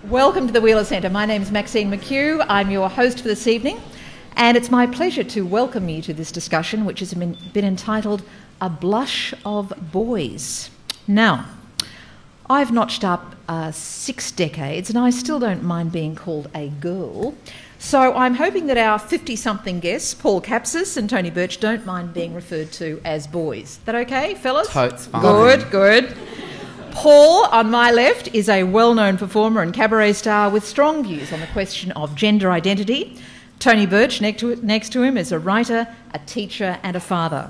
Welcome to the Wheeler Centre. My name is Maxine McKew. I'm your host for this evening, and it's my pleasure to welcome you to this discussion, which has been entitled A Blush of Boys. Now, I've notched up 6 decades, and I still don't mind being called a girl. So I'm hoping that our 50-something guests, Paul Capsis and Tony Birch, don't mind being referred to as boys. Is that okay, fellas? Totes fine. Good. Paul, on my left, is a well-known performer and cabaret star with strong views on the question of gender identity. Tony Birch, next to him, is a writer, a teacher and a father.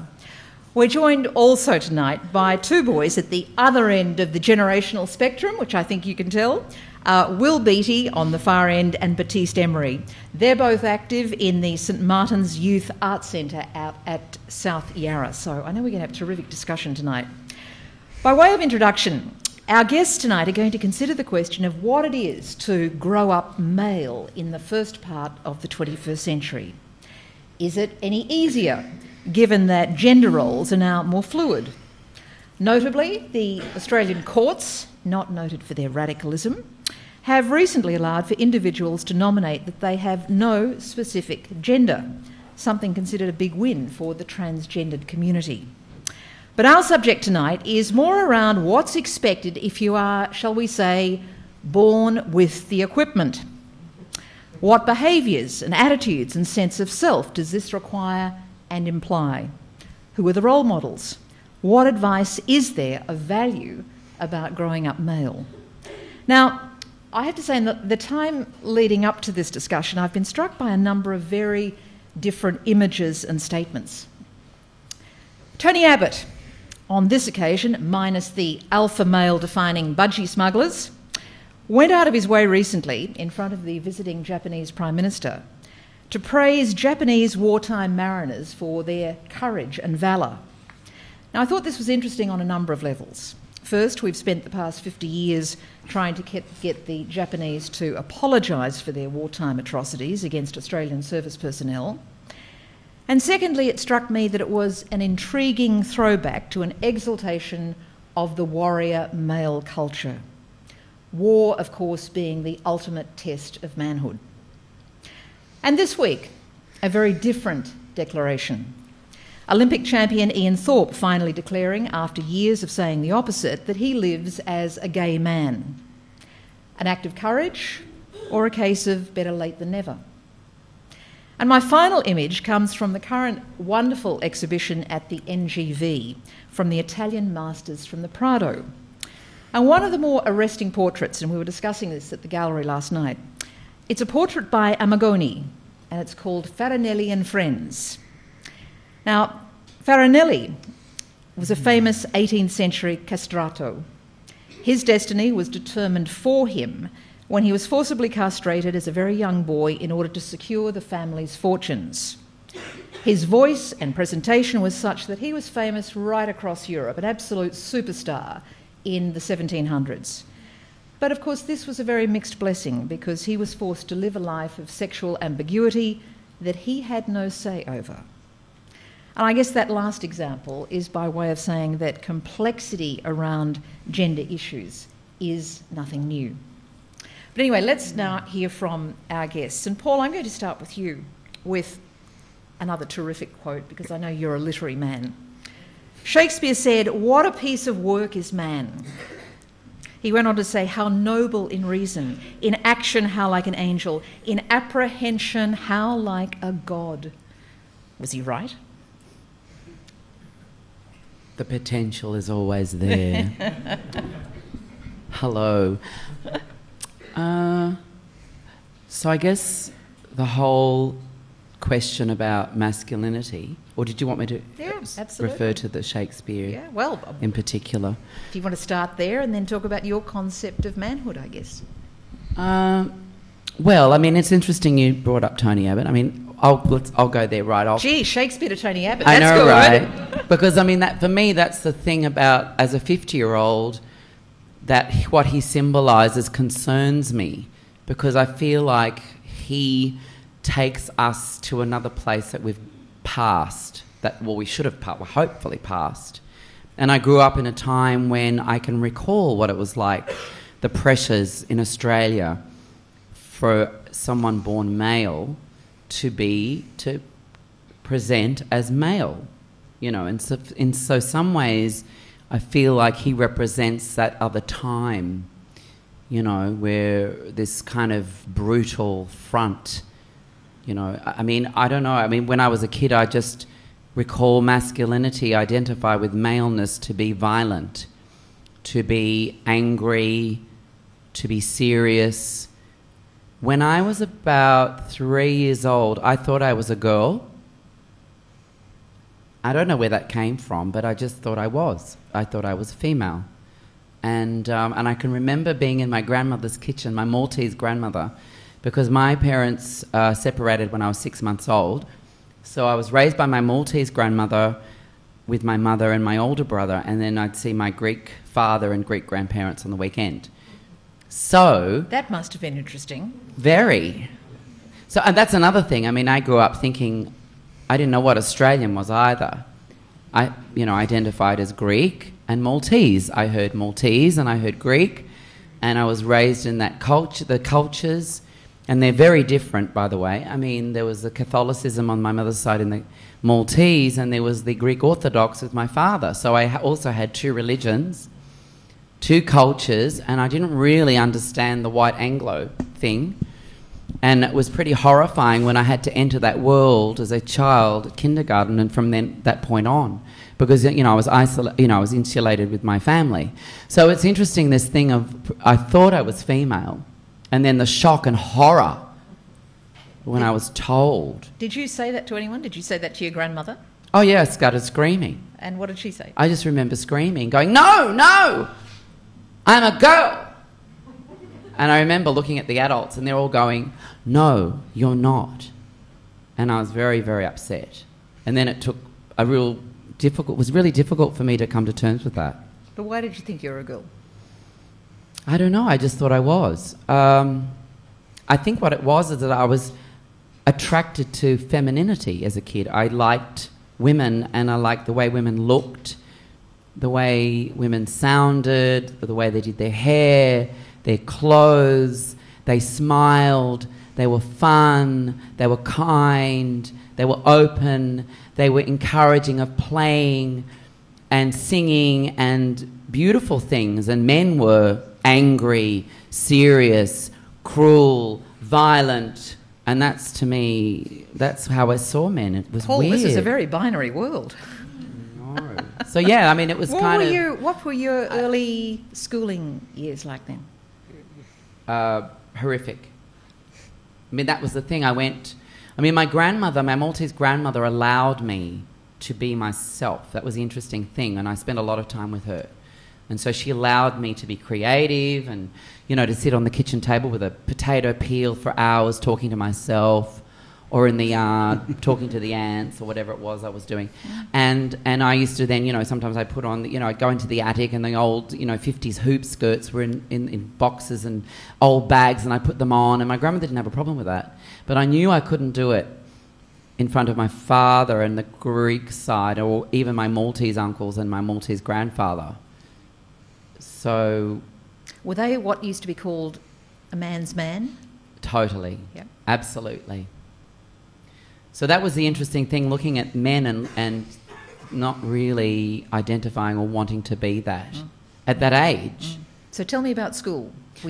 We're joined also tonight by 2 boys at the other end of the generational spectrum, which I think you can tell. Will Beattie on the far end and Baptiste Emery. They're both active in the St Martin's Youth Arts Centre out at South Yarra. So I know we're going to have a terrific discussion tonight. By way of introduction, our guests tonight are going to consider the question of what it is to grow up male in the first part of the 21st century. Is it any easier, given that gender roles are now more fluid? Notably, the Australian courts, not noted for their radicalism, have recently allowed for individuals to nominate that they have no specific gender, something considered a big win for the transgendered community. But our subject tonight is more around what's expected if you are, shall we say, born with the equipment. What behaviours and attitudes and sense of self does this require and imply? Who are the role models? What advice is there of value about growing up male? Now, I have to say, in the time leading up to this discussion, I've been struck by a number of very different images and statements. Tony Abbott, on this occasion, minus the alpha male defining budgie smugglers, went out of his way recently in front of the visiting Japanese Prime Minister to praise Japanese wartime mariners for their courage and valour. Now, I thought this was interesting on a number of levels. First, we've spent the past 50 years trying to get the Japanese to apologise for their wartime atrocities against Australian service personnel. And secondly, it struck me that it was an intriguing throwback to an exaltation of the warrior male culture. War, of course, being the ultimate test of manhood. And this week, a very different declaration. Olympic champion Ian Thorpe finally declaring, after years of saying the opposite, that he lives as a gay man. An act of courage or a case of better late than never? And my final image comes from the current wonderful exhibition at the NGV from the Italian masters from the Prado. And one of the more arresting portraits, and we were discussing this at the gallery last night, it's a portrait by Amagoni, and it's called Farinelli and Friends. Now, Farinelli was a famous 18th century castrato. His destiny was determined for him when he was forcibly castrated as a very young boy in order to secure the family's fortunes. His voice and presentation was such that he was famous right across Europe, an absolute superstar in the 1700s. But of course this was a very mixed blessing because he was forced to live a life of sexual ambiguity that he had no say over. And I guess that last example is by way of saying that complexity around gender issues is nothing new. But anyway, let's now hear from our guests. And Paul, I'm going to start with you with another terrific quote because I know you're a literary man. Shakespeare said, "What a piece of work is man." He went on to say, "How noble in reason, in action how like an angel, in apprehension how like a god." Was he right? The potential is always there. Hello. So I guess the whole question about masculinity, or did you want me to refer to the Shakespeare in particular? Do you want to start there and then talk about your concept of manhood, I guess? Well, I mean, it's interesting you brought up Tony Abbott. I mean, I'll go there, right? Gee, Shakespeare to Tony Abbott, that's good. Right? Because, I mean, that for me, that's the thing about, as a 50-year-old, that what he symbolises concerns me because I feel like he takes us to another place that we've passed, we should have hopefully passed. And I grew up in a time when I can recall what it was like the pressures in Australia for someone born male to present as male, you know, and so in some ways I feel like he represents that other time, you know, where this kind of brutal front, you know, I mean, I don't know, I mean, when I was a kid I just recall masculinity identify with maleness to be violent, to be angry, to be serious. When I was about 3 years old, I thought I was a girl. I don't know where that came from, but I just thought I was. I thought I was female. And I can remember being in my grandmother's kitchen, my Maltese grandmother, because my parents separated when I was 6 months old. So I was raised by my Maltese grandmother with my mother and my older brother, and then I'd see my Greek father and Greek grandparents on the weekend. So... That must have been interesting. Very. So, and that's another thing. I mean, I grew up thinking... I didn't know what Australian was either. I, you know, identified as Greek and Maltese. I heard Maltese and I heard Greek, and I was raised in that culture, the cultures, and they're very different, by the way. I mean, there was the Catholicism on my mother's side in the Maltese, and there was the Greek Orthodox with my father. So I also had two religions, two cultures, and I didn't really understand the white Anglo thing. And it was pretty horrifying when I had to enter that world as a child at kindergarten, and from then that point on, because you know I was I was insulated with my family. So it's interesting, this thing of I thought I was female, and then the shock and horror when I was told. Did you say that to anyone? Did you say that to your grandmother? Oh yeah, I started screaming. And what did she say? I just remember screaming, going, "No, no, I'm a girl." And I remember looking at the adults and they're all going, "No, you're not." And I was very, very upset. And then it took it was really difficult for me to come to terms with that. But why did you think you were a girl? I don't know, I just thought I was. I think what it was is that I was attracted to femininity as a kid. I liked women, and I liked the way women looked, the way women sounded, the way they did their hair, their clothes, they smiled, they were fun, they were kind, they were open, they were encouraging of playing and singing and beautiful things. And men were angry, serious, cruel, violent. And that's, to me, that's how I saw men. It was Paul, weird. this is a very binary world. No. So, yeah, I mean, it was What were your early schooling years like then? Horrific. I mean, that was the thing. My grandmother, my Maltese grandmother, allowed me to be myself. That was the interesting thing, and I spent a lot of time with her. And so she allowed me to be creative and, you know, to sit on the kitchen table with a potato peel for hours talking to myself, or in the yard talking to the ants, or whatever it was I was doing. And I used to then, you know, sometimes I'd put on, you know, I'd go into the attic and the old, you know, 50s hoop skirts were in boxes and old bags, and I put them on, and my grandmother didn't have a problem with that. But I knew I couldn't do it in front of my father and the Greek side, or even my Maltese uncles and my Maltese grandfather. So... Were they what used to be called a man's man? Totally. Yep. Absolutely. So that was the interesting thing, looking at men and not really identifying or wanting to be that at that age. So tell me about school. Were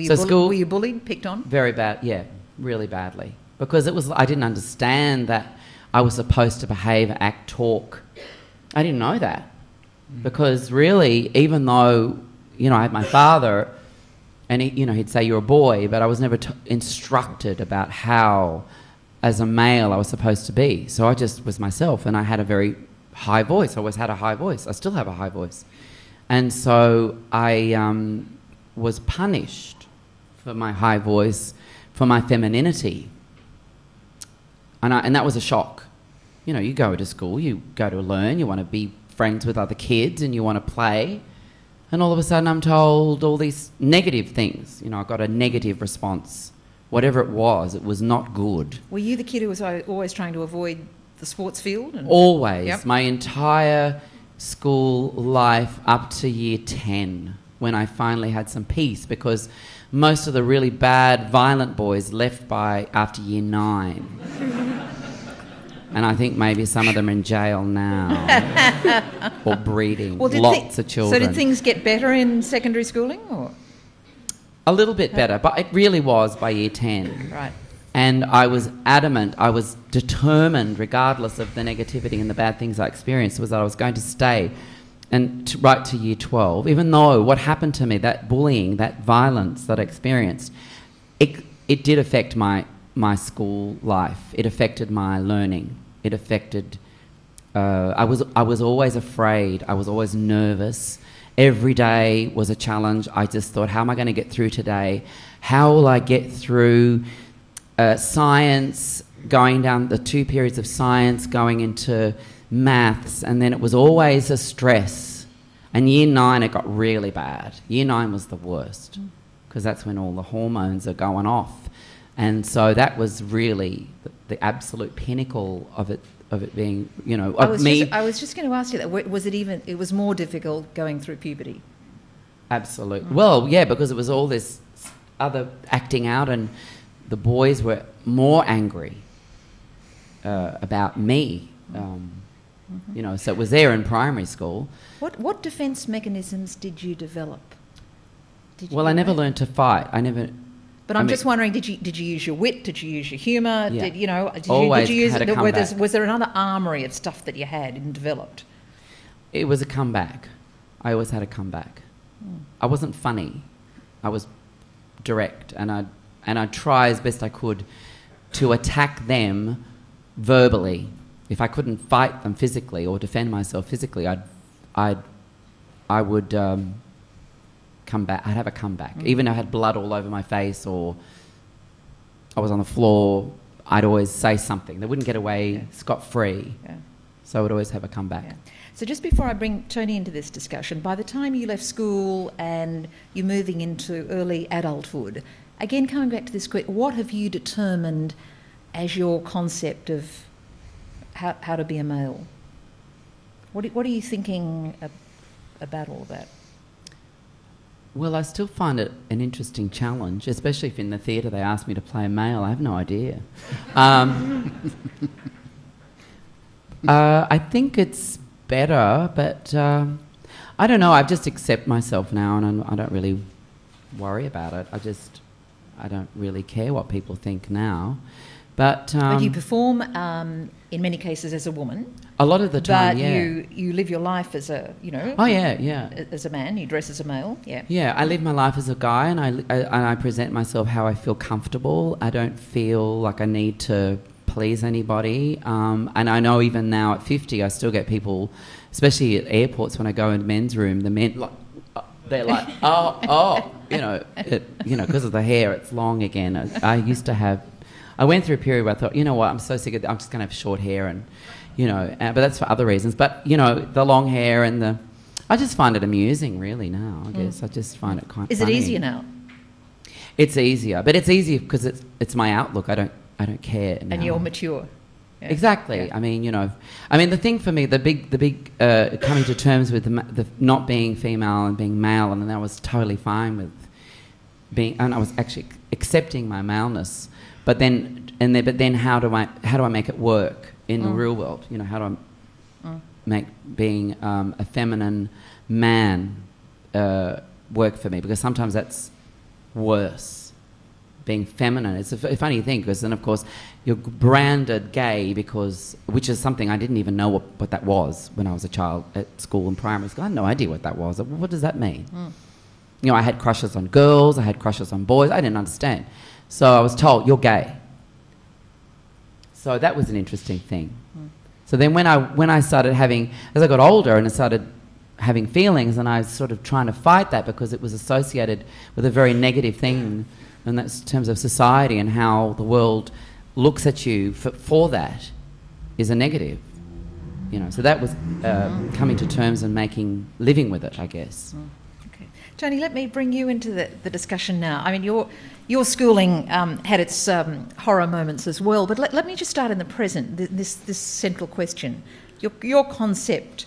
you bullied, picked on? Very bad, yeah, really badly. Because I didn't understand that I was supposed to behave, act, talk. I didn't know that. Because really, even though, you know, I had my father, and he'd say, "You're a boy," but I was never instructed about how, as a male, I was supposed to be. So I just was myself, and I had a very high voice. I always had a high voice. I still have a high voice. And so I was punished for my high voice, for my femininity. And that was a shock. You know, you go to school, you go to learn, you want to be friends with other kids, and you want to play. And all of a sudden I'm told all these negative things. You know, I got a negative response. Whatever it was not good. Were you the kid who was always trying to avoid the sports field? Always. Yep. My entire school life up to year 10. when I finally had some peace, because most of the really bad, violent boys left after year 9. And I think maybe some of them are in jail now or breeding lots of children. So did things get better in secondary schooling? Or? A little bit better, but it really was by year 10. Right. And I was adamant, I was determined, regardless of the negativity and the bad things I experienced, was that I was going to stay and right to year 12, even though what happened to me, that bullying, that violence that I experienced, it did affect my school life. It affected my learning. It affected... I was always afraid. I was always nervous. Every day was a challenge. I just thought, how am I going to get through today? How will I get through science, going down the 2 periods of science, going into maths, and then it was always a stress. And year 9, it got really bad. Year 9 was the worst, because that's when all the hormones are going off. And so that was really the absolute pinnacle of it being, you know, of me. I was just going to ask you that. Was it was more difficult going through puberty? Absolutely. Well, yeah, because it was all this other acting out, and the boys were more angry about me. You know, so it was there in primary school. What defence mechanisms did you develop? I never learned to fight. But I'm just wondering, did you use your wit? Did you use your humour? Yeah. Did you use had a comeback. Was there another armoury of stuff that you had and developed? It was a comeback. I always had a comeback. I wasn't funny. I was direct, and I'd try as best I could to attack them verbally. If I couldn't fight them physically or defend myself physically, I would come back. I'd have a comeback. Even if I had blood all over my face or I was on the floor, I'd always say something. They wouldn't get away scot-free. Yeah. So I would always have a comeback. Yeah. So just before I bring Tony into this discussion, by the time you left school and you're moving into early adulthood, again coming back to this question, what have you determined as your concept of how to be a male? What are you thinking about all of that? Well, I still find it an interesting challenge, especially if in the theatre they ask me to play a male. I have no idea. I think it's better, but I don't know. I just accept myself now, and I don't really worry about it. I don't really care what people think now. But you perform in many cases as a woman. A lot of the time, but yeah. you live your life as a, Oh yeah. As a man, you dress as a male. Yeah. Yeah, I live my life as a guy, and I present myself how I feel comfortable. I don't feel like I need to please anybody. And I know even now at 50, I still get people, especially at airports when I go into men's room. The men they're like, oh, because of the hair, it's long again. I went through a period where I thought, you know what, I'm so sick of it, I'm just going to have short hair, and but that's for other reasons. But the long hair and I just find it amusing, really. Now I guess I just find it quite. Is funny. It easier now? It's easier, but it's easier because it's my outlook. I don't care now. And you're mature. Yeah. Exactly. Yeah. I mean, the thing for me, the big coming to terms with the not being female and being male, and then I was totally fine with being, and I was actually accepting my maleness. But then how do I make it work in the real world? How do I make being a feminine man work for me? Because sometimes that's worse. Being feminine, it's a funny thing, because then of course you're branded gay, which is something I didn't even know what that was when I was a child at school and primary school. I had no idea what that was. What does that mean? I had crushes on girls, I had crushes on boys. I didn't understand. So I was told, you're gay. So that was an interesting thing. So then when I started having, as I got older and I started having feelings, and I was sort of trying to fight that because it was associated with a very negative thing, and that's in terms of society and how the world looks at you for that is a negative. So that was coming to terms and living with it, I guess. Okay. Tony, let me bring you into the discussion now. I mean, your schooling had its horror moments as well, but let me just start in the present, this central question. Your concept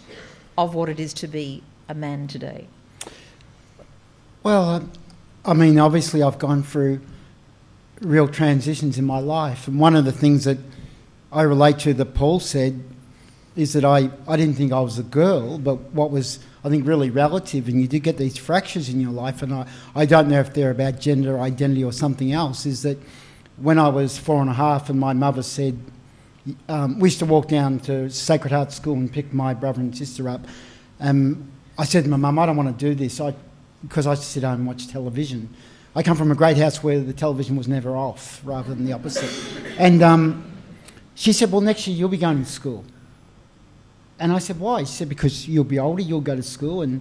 of what it is to be a man today. Well, I mean, obviously I've gone through real transitions in my life. And one of the things that I relate to that Paul said is that I didn't think I was a girl, but what was, I think, really relative, and you do get these fractures in your life, and I don't know if they're about gender identity or something else, is that when I was 4.5 and my mother said, we used to walk down to Sacred Heart School and pick my brother and sister up. I said to my mum, I don't want to do this because I used to sit home and watch television. I come from a great house where the television was never off, rather than the opposite. And she said, well, next year you'll be going to school. And I said, why? She said, because you'll be older, you'll go to school. And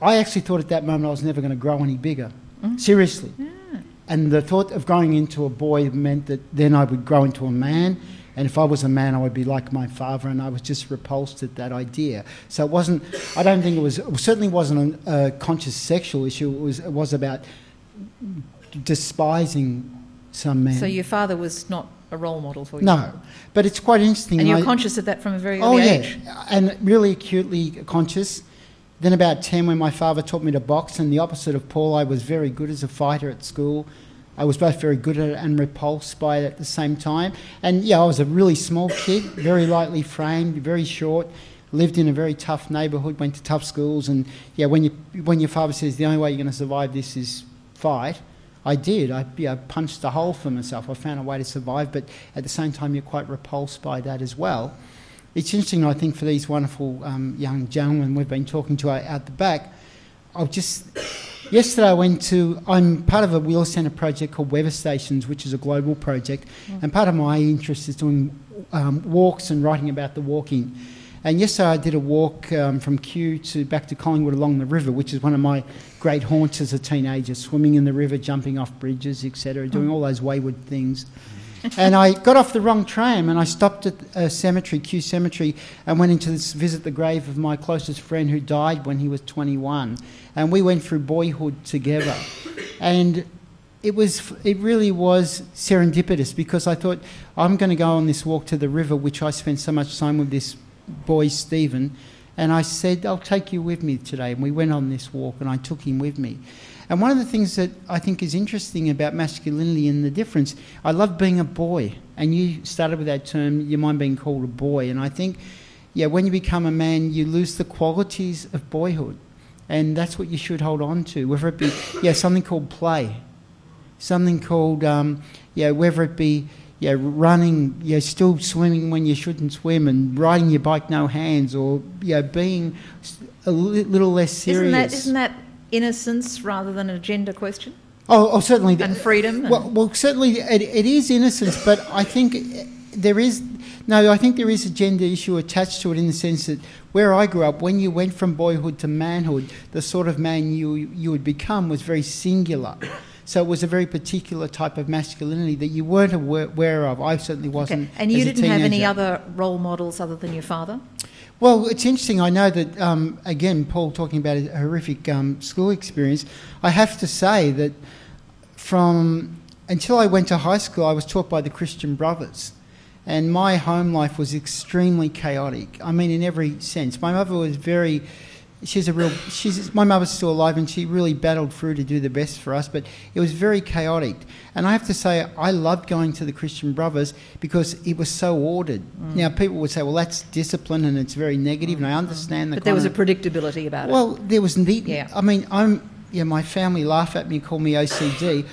I actually thought at that moment I was never going to grow any bigger. Seriously. Yeah. And the thought of growing into a boy meant that then I would grow into a man. And if I was a man, I would be like my father, and I was just repulsed at that idea. So it wasn't, I don't think it certainly wasn't a conscious sexual issue. It was about despising some men. So your father was not a role model for you? No, but it's quite interesting. And you're conscious of that from a very early age? Oh, yeah, and really acutely conscious. Then about 10, when my father taught me to box, and the opposite of Paul, I was very good as a fighter at school. I was both very good at it and repulsed by it at the same time. And yeah, I was a really small kid, very lightly framed, very short, lived in a very tough neighbourhood, went to tough schools. And yeah, when your father says the only way you're going to survive this is fight, I did. I punched a hole for myself. I found a way to survive, but at the same time, you're quite repulsed by that as well. It's interesting, I think, for these wonderful young gentlemen we've been talking to out the back. Yesterday I'm part of a Wheeler Centre project called Weather Stations, which is a global project, and part of my interest is doing walks and writing about the walking. And yesterday I did a walk from Kew back to Collingwood along the river, which is one of my great haunts as a teenager, swimming in the river, jumping off bridges, etc., doing all those wayward things. And I got off the wrong tram and I stopped at a cemetery, Kew Cemetery, and went in to visit the grave of my closest friend who died when he was 21. And we went through Boyhood together. And it really was serendipitous, because I thought, I'm going to go on this walk to the river, which I spent so much time with this boy, Stephen. And I said, I'll take you with me today. And we went on this walk and I took him with me. And one of the things that I think is interesting about masculinity and the difference, I love being a boy. And you started with that term, you mind being called a boy. And I think, yeah, when you become a man, you lose the qualities of boyhood. And that's what you should hold on to, whether it be, something called play, something called, whether it be, running, still swimming when you shouldn't swim, and riding your bike no hands, or, being a little less serious. Isn't that innocence rather than a gender question? Oh, certainly. And freedom? Well, certainly it is innocence, but I think there is a gender issue attached to it, in the sense that where I grew up, when you went from boyhood to manhood, the sort of man you would become was very singular. So it was a very particular type of masculinity that you weren't aware of. I certainly wasn't. Okay. And you didn't have any other role models other than your father? Well, it's interesting. I know that, again, Paul talking about a horrific school experience, I have to say that until I went to high school, I was taught by the Christian Brothers. And my home life was extremely chaotic. I mean, in every sense. My mother was my mother's still alive, and she really battled through to do the best for us, but it was very chaotic. And I have to say, I loved going to the Christian Brothers because it was so ordered. Now, people would say, well, that's discipline and it's very negative, and I understand that. But there was a predictability about it. Well, there was neat. Yeah. I mean, my family laugh at me and call me OCD.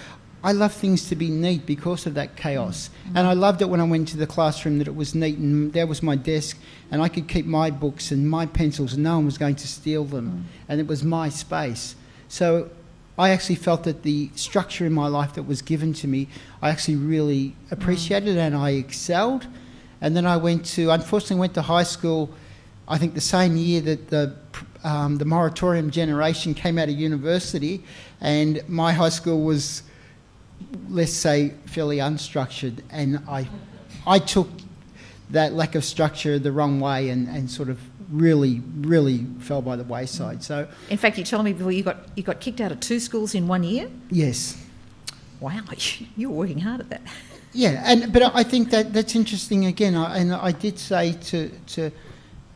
I love things to be neat because of that chaos. And I loved it when I went to the classroom that it was neat, and there was my desk, and I could keep my books and my pencils, and no one was going to steal them. And it was my space. So I actually felt that the structure in my life that was given to me, I actually really appreciated, and I excelled. And then I unfortunately went to high school, I think the same year that the moratorium generation came out of university, and my high school was, let's say, fairly unstructured, and I took that lack of structure the wrong way and sort of really, really fell by the wayside. So, in fact, you told me before you got kicked out of 2 schools in 1 year? Yes. Wow, you were working hard at that. Yeah, but I think that's interesting again. I did say to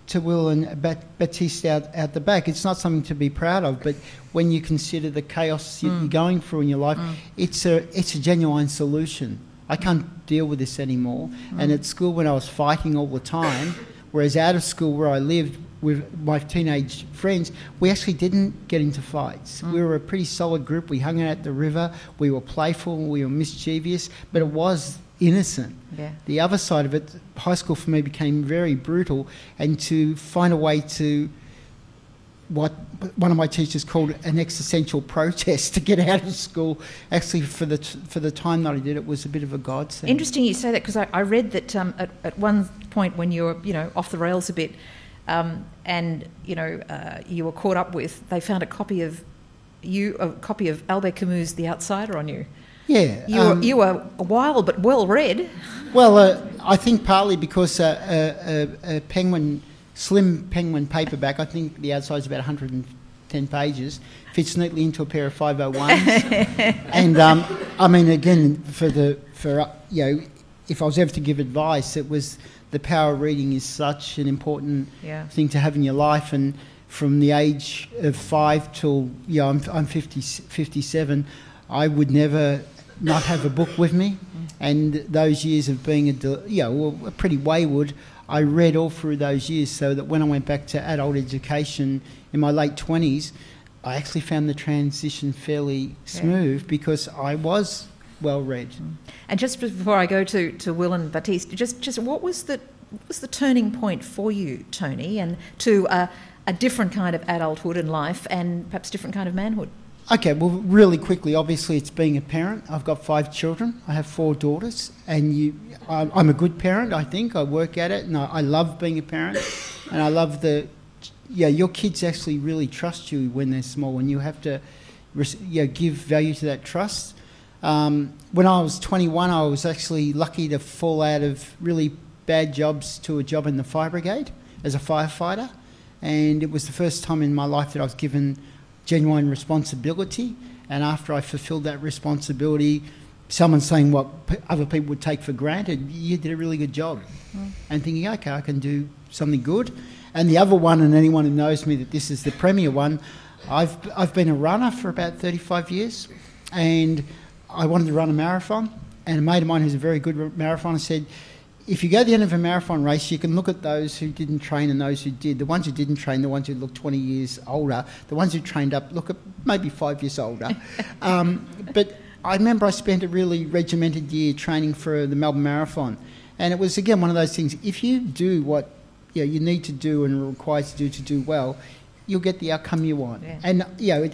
to Will and Baptiste out the back, it's not something to be proud of, but when you consider the chaos you're going through in your life, it's a genuine solution. I can't deal with this anymore. And at school, when I was fighting all the time, whereas out of school where I lived with my teenage friends, we actually didn't get into fights. We were a pretty solid group. We hung out at the river. We were playful. We were mischievous, but it was innocent. Yeah. The other side of it, high school for me became very brutal, and to find a way to what one of my teachers called an existential protest to get out of school, actually for the time that I did, it was a bit of a godsend. Interesting you say that, because I read that at one point when you were off the rails a bit, and you were caught up with, they found a copy of Albert Camus' The Outsider on you. Yeah. You were wild but well read. Well, I think partly because a slim penguin paperback, I think the outside's about 110 pages, fits neatly into a pair of 501s. And I mean, again, if I was ever to give advice, it was the power of reading is such an important thing to have in your life. And from the age of 5 till I'm 57, I would never not have a book with me. And those years of being pretty wayward, I read all through those years, so that when I went back to adult education in my late 20s, I actually found the transition fairly smooth because I was well read. And just before I go to Will and Baptiste, just what was the turning point for you, Tony, and to a different kind of adulthood and life, and perhaps different kind of manhood? Okay, well, really quickly, obviously it's being a parent. I've got 5 children. I have 4 daughters, and I'm a good parent, I think. I work at it, and I love being a parent, and I love your kids actually really trust you when they're small, and you have to give value to that trust. When I was 21, I was actually lucky to fall out of really bad jobs to a job in the fire brigade as a firefighter, and it was the first time in my life that I was given genuine responsibility. And after I fulfilled that responsibility, someone saying what other people would take for granted, you did a really good job. And thinking, okay, I can do something good. And the other one, and anyone who knows me that this is the premier one, I've been a runner for about 35 years, and I wanted to run a marathon, and a mate of mine who's a very good marathoner said, if you go to the end of a marathon race, you can look at those who didn't train and those who did. The ones who didn't train, the ones who look 20 years older. The ones who trained up look at maybe 5 years older. But I remember I spent a really regimented year training for the Melbourne Marathon. And it was, again, one of those things. If you do what you need to do and are required to do well, you'll get the outcome you want. Yeah. And,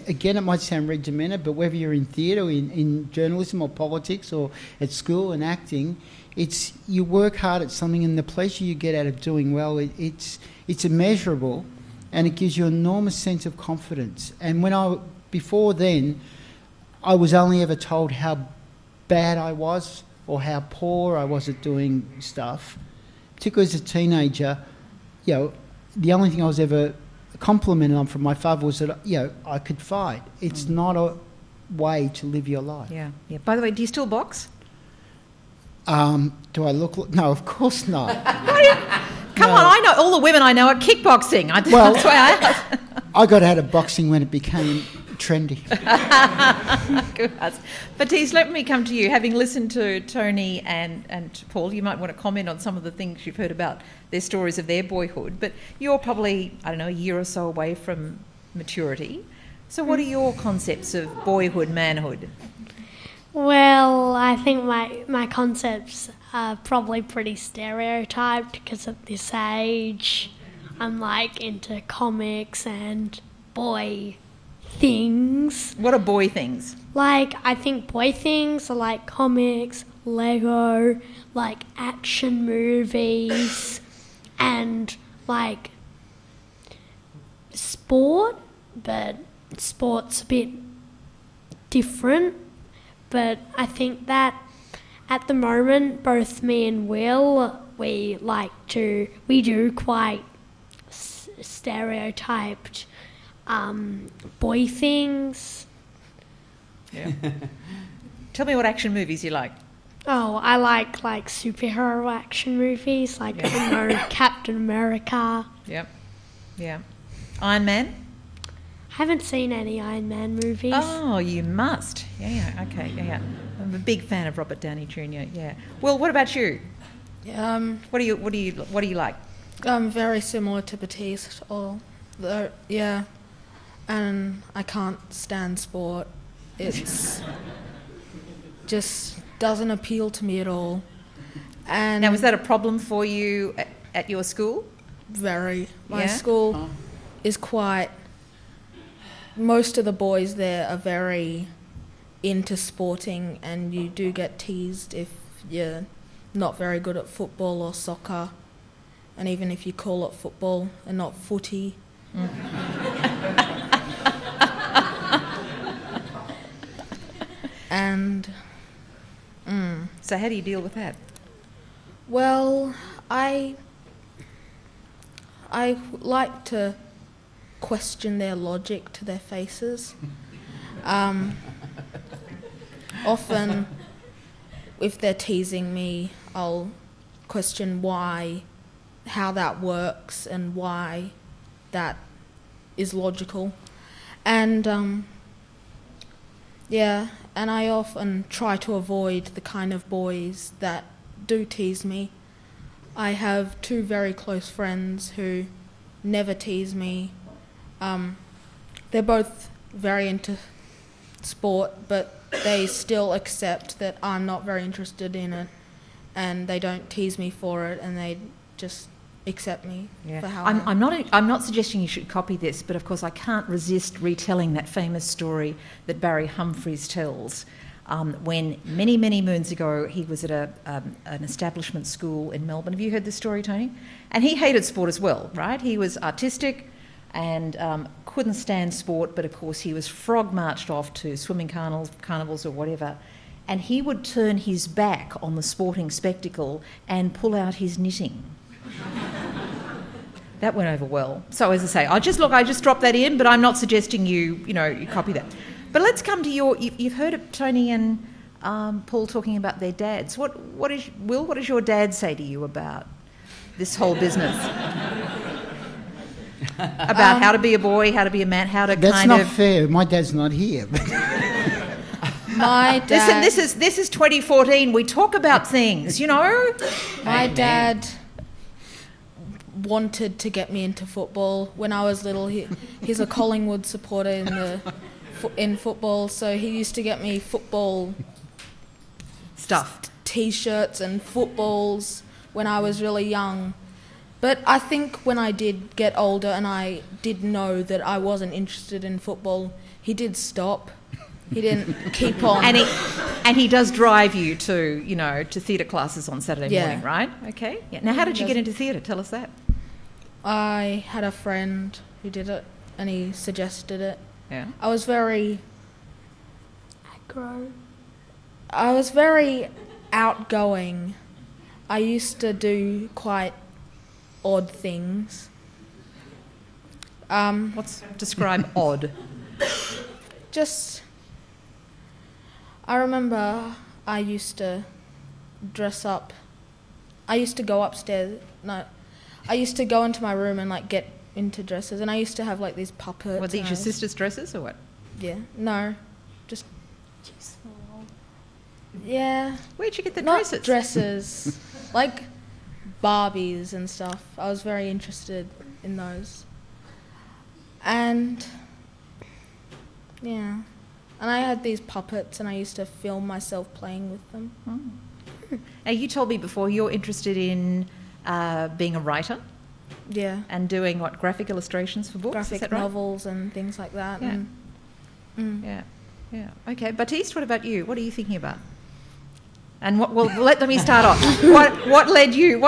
again, it might sound regimented, but whether you're in theatre, in journalism or politics or at school and acting, it's you work hard at something, and the pleasure you get out of doing well, it's immeasurable, and it gives you an enormous sense of confidence. And before then, I was only ever told how bad I was or how poor I was at doing stuff. Particularly as a teenager, the only thing I was ever complimented on from my father was that I could fight. It's not a way to live your life. Yeah. By the way, do you still box? Do I look? No, of course not. Come on, I know all the women I know are kickboxing. That's why I asked. I got out of boxing when it became trendy. Good. Baptiste, let me come to you. Having listened to Tony and Paul, you might want to comment on some of the things you've heard about their stories of their boyhood, but you're probably, a year or so away from maturity. So what are your concepts of boyhood, manhood? Well, I think my concepts are probably pretty stereotyped because at this age I'm into comics and boy things. What are boy things? I think boy things are comics, Lego, action movies and sport, but sport's a bit different. But I think that at the moment, both me and Will, we do quite stereotyped boy things. Yeah. Tell me what action movies you like. Oh, I like superhero action movies, Captain America. Yep. Yeah. Iron Man? Haven't seen any Iron Man movies. Oh, you must. Yeah, okay, yeah. I'm a big fan of Robert Downey Jr. Yeah. Well, what about you? What do you like? Very similar to Batiste, and I can't stand sport. It's just doesn't appeal to me at all. And Now, was that a problem for you at your school? Very. My school is quite... Most of the boys there are very into sporting, and you do get teased if you're not very good at football or soccer, and even if you call it football and not footy. And So how do you deal with that? well, I like to question their logic to their faces. Often, if they're teasing me, I'll question how that works and why that is logical. And and I often try to avoid the kind of boys that do tease me. I have two very close friends who never tease me. They're both very into sport, but they still accept that I'm not very interested in it, and they don't tease me for it, and they just accept me for how I am. I'm not suggesting you should copy this, but of course I can't resist retelling that famous story that Barry Humphries tells. When many moons ago he was at an establishment school in Melbourne. Have you heard this story, Tony? And he hated sport as well, right? He was artistic and couldn't stand sport, but of course he was frog marched off to swimming carnivals or whatever, and he would turn his back on the sporting spectacle and pull out his knitting. That went over well. So as I say, I just dropped that in, but I'm not suggesting you copy that. But let's come to you've heard of Tony and Paul talking about their dads. What does your dad say to you about this whole business? About how to be a boy, how to be a man, how to That's not fair. My dad's not here. My dad... Listen, this is 2014. We talk about things, My dad wanted to get me into football when I was little. He's a Collingwood supporter in football, so he used to get me football stuff, T-shirts and footballs when I was really young. But I think when I did get older and I did know that I wasn't interested in football, he did stop. He didn't keep on. And he does drive you to theatre classes on Saturday morning, right? Okay. Yeah. Now, how did you get into theatre? Tell us that. I had a friend who did it, and he suggested it. Yeah. I was very outgoing. I used to do quite odd things. Describe odd? I remember I used to dress up. I used to go upstairs. No, I used to go into my room and get into dresses, and I used to have these puppets. Were these your sister's dresses or what? Yeah, no, just yeah. Where'd you get the Not dresses? Dresses, like Barbies and stuff. I was very interested in those, and yeah. And I had these puppets, and I used to film myself playing with them. Oh. Now, you told me before you're interested in being a writer. Yeah. And doing graphic illustrations for books? Graphic is that right? novels and things like that. Yeah. And, Yeah. Okay, Batiste, what about you? What are you thinking about? And let me start off. What led you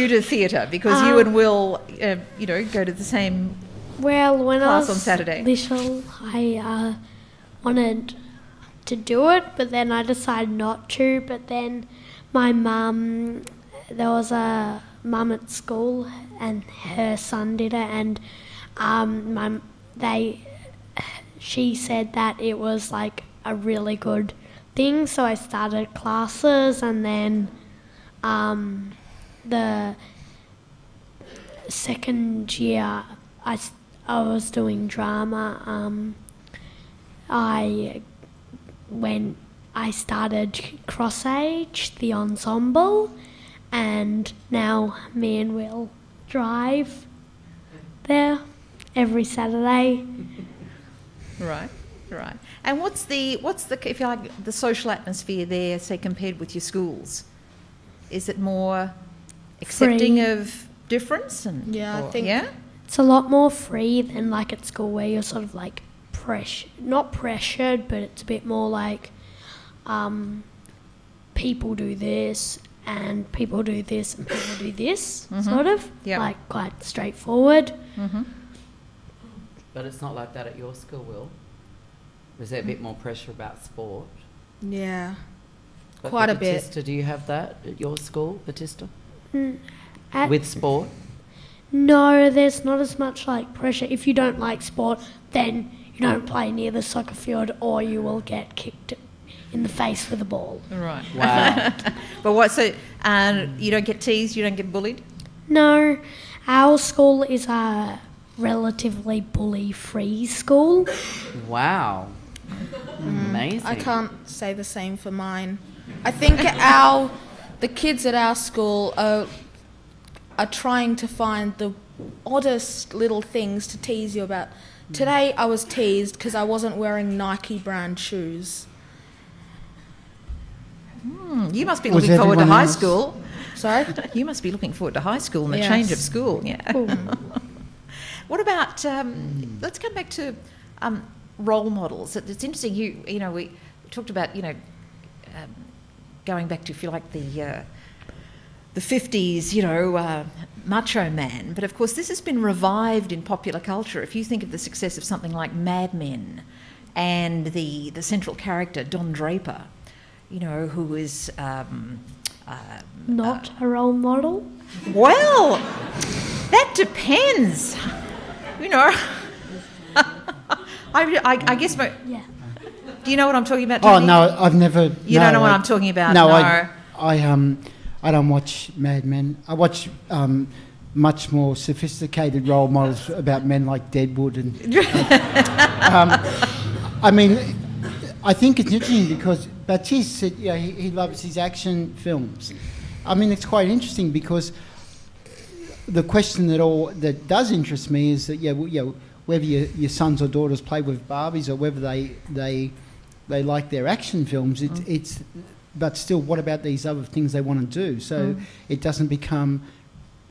to theatre? Because you and Will, go to the same when class I was on Saturday. little, I wanted to do it, but then I decided not to. But then my mum, there was a mum at school, and her son did it, and she said that it was a really good thing. So I started classes, and then second year, I was doing drama. I started Cross Age, the ensemble, and now me and Will drive there every Saturday. Right. And what's the if you like the social atmosphere there, say compared with your schools? Is it more accepting of difference? And I think it's a lot more free than like at school where you're sort of like not pressured, but it's a bit more like people do this and people do this and people do this, sort of, like quite straightforward. Mm-hmm. But it's not like that at your school, Will? Was there a bit more pressure about sport? Yeah, But quite a Batista, bit. do you have that at your school, Batista? At- With sport? No, there's not as much like pressure. If you don't like sport, then you don't play near the soccer field or you will get kicked in the face with a ball. Right. Wow. But what? So you don't get teased? You don't get bullied? No, our school is a relatively bully-free school. Wow. Amazing. I can't say the same for mine. I think the kids at our school are trying to find the oddest little things to tease you about. Today I was teased because I wasn't wearing Nike brand shoes. You must be Was looking forward to everyone high else? school. Sorry? You must be looking forward to high school and the Yes. change of school. Yeah. What about? Let's come back to role models. It's interesting. You know, we talked about going back to, if you like, the 50s. Macho man. But of course, this has been revived in popular culture. If you think of the success of something like Mad Men, and the central character Don Draper, who is Not a role model. well, that depends. I guess. Yeah. Do you know what I'm talking about, Oh Tony? no, I've never. You don't know what I'm talking about. No, No. I don't watch Mad Men. I watch much more sophisticated role models about men like Deadwood and. I think it's interesting because Baptiste said he loves his action films. It's quite interesting because the question that does interest me is that whether your sons or daughters play with Barbies or whether they like their action films, but still, what about these other things they want to do? So it doesn't become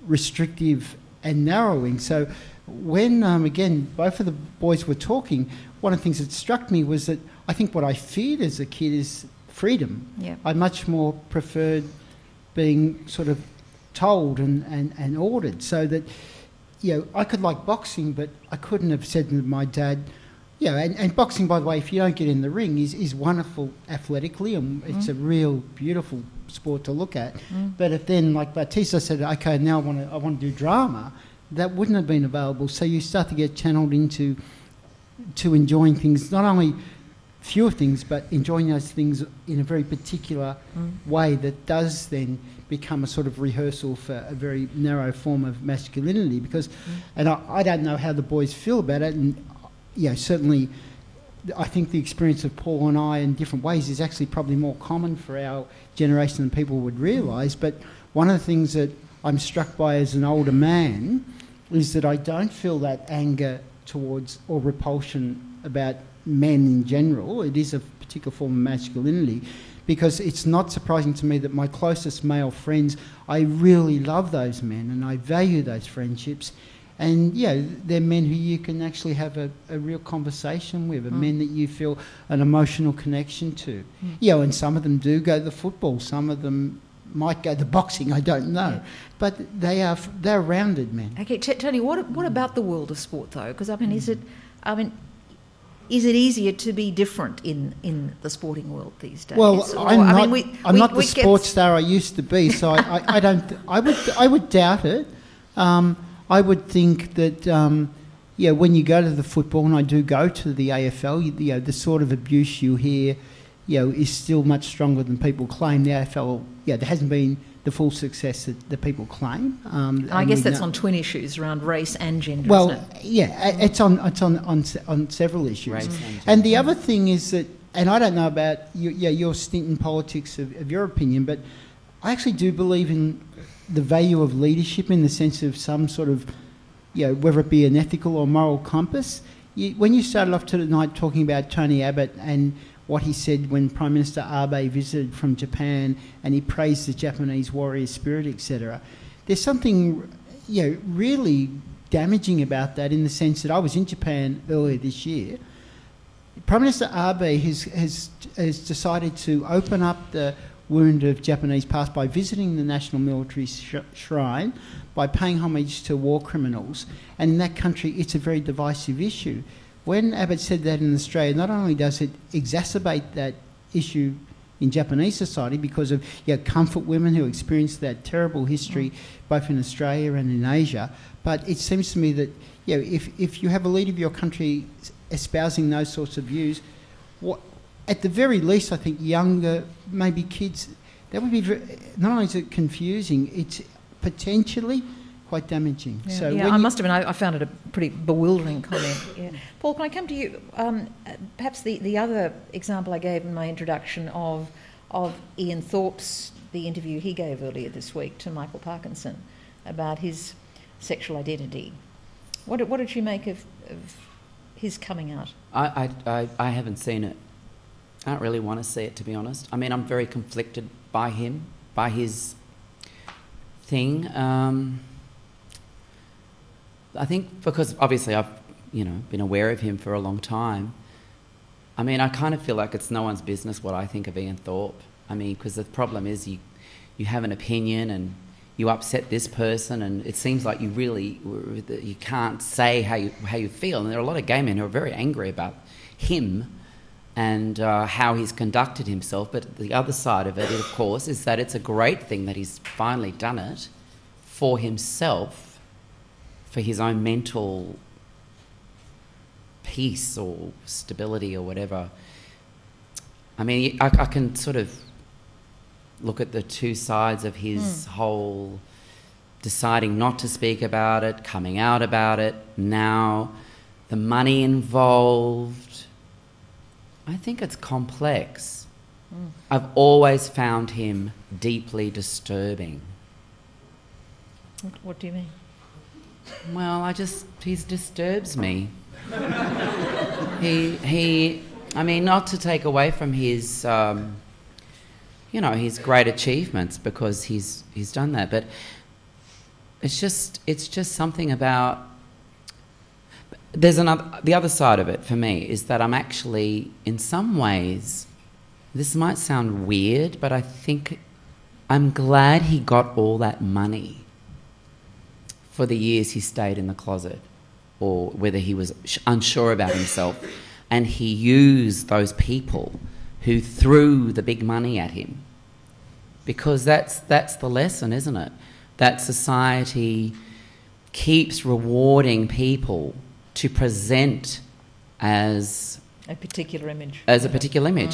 restrictive and narrowing. So when, again, both of the boys were talking, one of the things that struck me was that I think what I feared as a kid is freedom. Yeah. I much more preferred being sort of told and ordered, so that I could like boxing, but I couldn't have said to my dad, and boxing, by the way, if you don't get in the ring, is wonderful athletically, and it's a real beautiful sport to look at. But if then, like Batista said, okay, now I want to do drama, that wouldn't have been available. So you start to get channeled into enjoying things, not only fewer things, but enjoying those things in a very particular way that does then become a sort of rehearsal for a very narrow form of masculinity. Because, and I don't know how the boys feel about it, and certainly I think the experience of Paul and I in different ways is actually probably more common for our generation than people would realise. But one of the things that I'm struck by as an older man is that I don't feel that anger towards or repulsion about men in general. It is a particular form of masculinity, because it's not surprising to me that my closest male friends, I really love those men and I value those friendships. And, they're men who you can actually have a real conversation with, men that you feel an emotional connection to. And some of them do go to the football, some of them might go to boxing, I don't know. But they're rounded men. Okay, Tony, what about the world of sport, though? Because, is it easier to be different in the sporting world these days? Well, Or, I'm not the sports star I used to be, so I don't. I would doubt it. I would think that when you go to the football, and I do go to the AFL, the sort of abuse you hear, is still much stronger than people claim. The AFL, there hasn't been the full success that people claim. I guess that's on twin issues around race and gender, well, isn't it? yeah, it's on several issues. Race and the other thing is that, and I don't know about your stint in politics of your opinion, but I actually do believe in the value of leadership in the sense of some sort of, whether it be an ethical or moral compass. When you started off tonight talking about Tony Abbott and what he said when Prime Minister Abe visited from Japan and he praised the Japanese warrior spirit, etc., there's something, really damaging about that in the sense that I was in Japan earlier this year. Prime Minister Abe has decided to open up the wound of Japanese past by visiting the National Military Shrine, by paying homage to war criminals. And in that country, it's a very divisive issue. When Abbott said that in Australia, not only does it exacerbate that issue in Japanese society because of comfort women who experienced that terrible history both in Australia and in Asia, but it seems to me that if you have a leader of your country espousing those sorts of views, at the very least, I think younger, maybe kids, that would be not only is it confusing, it's potentially quite damaging. Yeah, so I must admit, I found it a pretty bewildering comment. Yeah. Paul, can I come to you? Perhaps the other example I gave in my introduction of Ian Thorpe's, the interview he gave earlier this week to Michael Parkinson about his sexual identity. What did you make of his coming out? I haven't seen it. I don't really want to see it, to be honest. I mean, I'm very conflicted by him, by his thing. I think because obviously I've, been aware of him for a long time. I mean, I kind of feel like it's no one's business what I think of Ian Thorpe. I mean, because the problem is you have an opinion and you upset this person, and it seems like you can't say how you feel. And there are a lot of gay men who are very angry about him and how he's conducted himself. But the other side of it, of course, is that it's a great thing that he's finally done it for himself, for his own mental peace or stability or whatever. I mean, I can sort of look at the two sides of his whole deciding not to speak about it, coming out about it, now the money involved. I think it's complex. I've always found him deeply disturbing. What do you mean? Well, he disturbs me. I mean, not to take away from his, his great achievements, because he's done that, but it's just something about. The other side of it for me is that I'm actually, in some ways, this might sound weird, but I think I'm glad he got all that money for the years he stayed in the closet, or whether he was unsure about himself, and he used those people who threw the big money at him. Because that's the lesson, isn't it? That society keeps rewarding people to present as a particular image.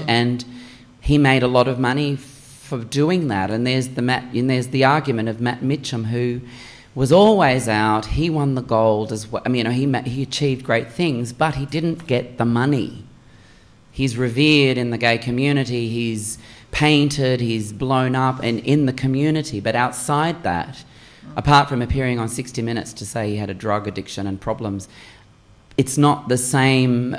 And he made a lot of money for doing that. And there's the argument of Matt Mitchum, who was always out. He won the gold as well. I mean, he achieved great things, but he didn't get the money. He's revered in the gay community. He's painted. He's blown up and in the community. But outside that, apart from appearing on 60 Minutes to say he had a drug addiction and problems, it's not the same.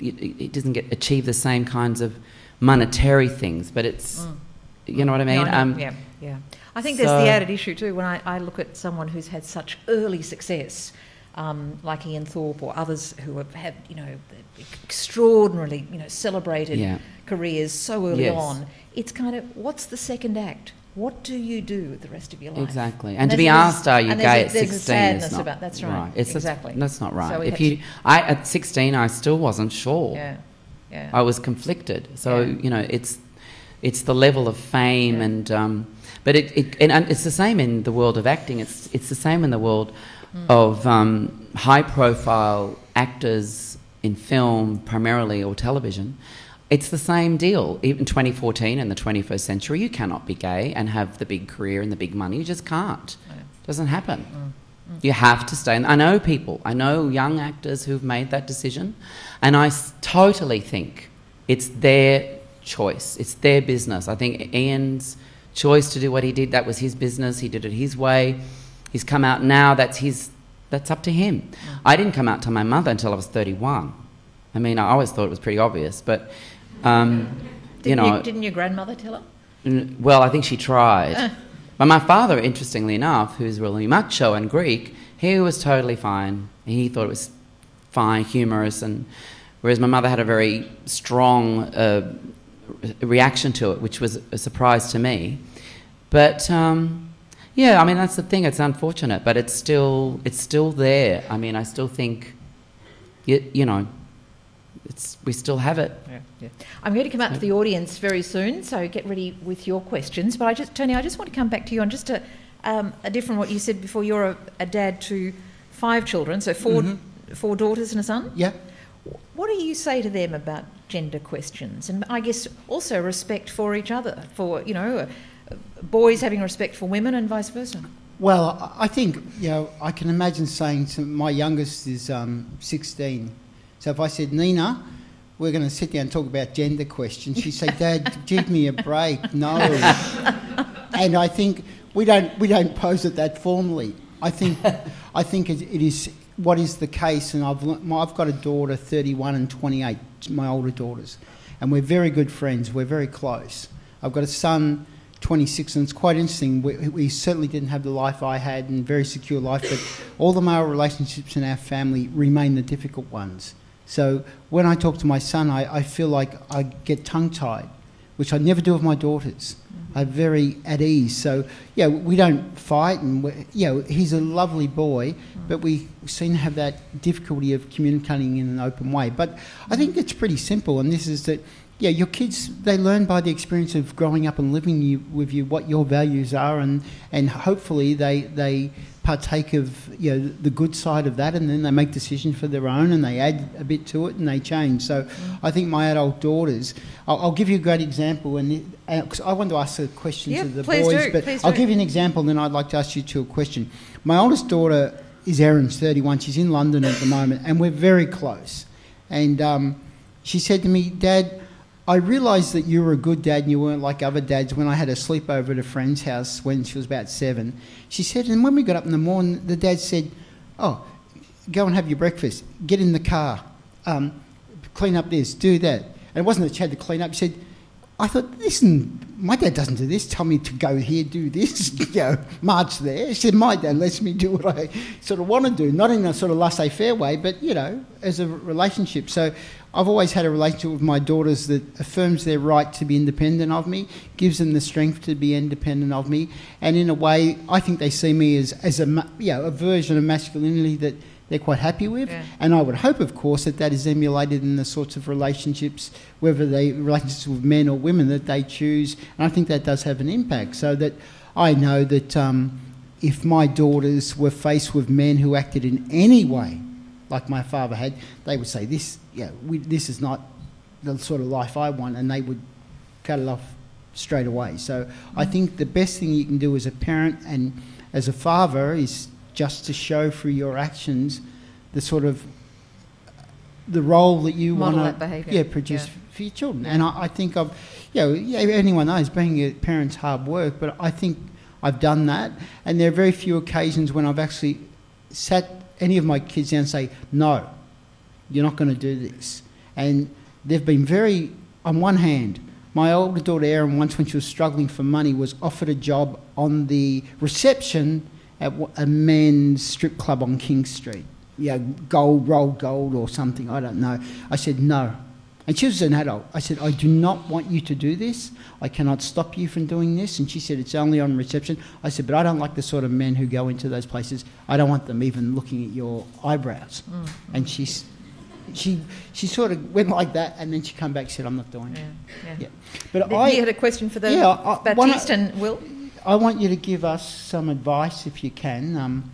It doesn't achieve the same kinds of monetary things, but it's, you know what I mean? No, yeah. I think there's the added issue too. When I look at someone who's had such early success, like Ian Thorpe or others who have had, extraordinarily, celebrated careers so early on, it's kind of, what's the second act? What do you do with the rest of your life? Exactly. And to be asked, are you gay at 16? There's a sadness about that's right. Exactly. That's not right. So at 16, I still wasn't sure. Yeah. I was conflicted. So it's the level of fame and but it's the same in the world of acting. It's the same in the world of high-profile actors in film, primarily, or television. it's the same deal. Even 2014 in the 21st century, you cannot be gay and have the big career and the big money. You just can't. It doesn't happen. You have to stay. And I know young actors who've made that decision, and I totally think it's their choice. It's their business. I think Ian's choice to do what he did, that was his business. He did it his way. He's come out now. That's up to him. I didn't come out to my mother until I was 31. I mean, I always thought it was pretty obvious, but, Didn't your grandmother tell her? Well, I think she tried. But my father, interestingly enough, who's really macho and Greek, he was totally fine. He thought it was fine, humorous, and whereas my mother had a very strong reaction to it, which was a surprise to me. But yeah, I mean, that's the thing. It's unfortunate, but it's still there. I mean, I still think, we still have it. Yeah. I'm going to come out to the audience very soon, so get ready with your questions. But Tony, I just want to come back to you on just a different what you said before. You're a dad to 5 children, so 4 daughters and a son. Yeah. What do you say to them about gender questions, and I guess also respect for each other, for boys having respect for women and vice versa? Well, I think I can imagine saying to my youngest is 16. So if I said, Nina, we're going to sit down and talk about gender questions, she'd say, Dad, give me a break. No. And I think we don't pose it that formally. I think it is what is the case, and I've got a daughter, 31 and 28, my older daughters, and we're very good friends. We're very close. I've got a son, 26, and it's quite interesting. We certainly didn't have the life I had, and very secure life, but all the male relationships in our family remain the difficult ones. So when I talk to my son, I feel like I get tongue-tied, which I never do with my daughters. I'm very at ease. So, we don't fight, and, he's a lovely boy, but we seem to have that difficulty of communicating in an open way. But I think it's pretty simple, and this is that, your kids, they learn by the experience of growing up and living with you what your values are, and hopefully they partake of the good side of that, and then they make decisions for their own, and they add a bit to it, and they change. So I think my adult daughters, I'll give you a great example, and because I want to ask the questions of the boys, but I'll give you an example, and then I'd like to ask you two a question. My oldest daughter is Erin's 31. She's in London at the moment, and we're very close. And she said to me, Dad, I realised that you were a good dad and you weren't like other dads when I had a sleepover at a friend's house when she was about 7. She said, and when we got up in the morning, the dad said, oh, go and have your breakfast, get in the car, clean up this, do that. And it wasn't that she had to clean up. She said, I thought, listen, my dad doesn't do this. Tell me to go here, do this, march there. She said, my dad lets me do what I sort of want to do, not in a sort of laissez-faire way, but, as a relationship. So I've always had a relationship with my daughters that affirms their right to be independent of me, gives them the strength to be independent of me, and in a way, I think they see me as a version of masculinity that they're quite happy with. Yeah. And I would hope, of course, that is emulated in the sorts of relationships, whether they relationships with men or women that they choose. And I think that does have an impact. So that I know that if my daughters were faced with men who acted in any way like my father had, they would say, this is not the sort of life I want, and they would cut it off straight away. So I think the best thing you can do as a parent and as a father is just to show through your actions the sort of the role that you want to produce for your children. And I think anyone knows being a parent's hard work, but I think I've done that. And there are very few occasions when I've actually sat any of my kids down and say, no, you're not going to do this. And they've been very, on one hand, my older daughter Erin, once when she was struggling for money, was offered a job on the reception at a men's strip club on King Street. Rolled gold or something, I don't know. I said, no. And she was an adult. I said, I do not want you to do this. I cannot stop you from doing this. And she said, it's only on reception. I said, but I don't like the sort of men who go into those places. I don't want them even looking at your eyebrows. And she sort of went like that, and then she came back and said, I'm not doing it. Yeah. But you had a question for the Baptiste and Will? I want you to give us some advice, if you can.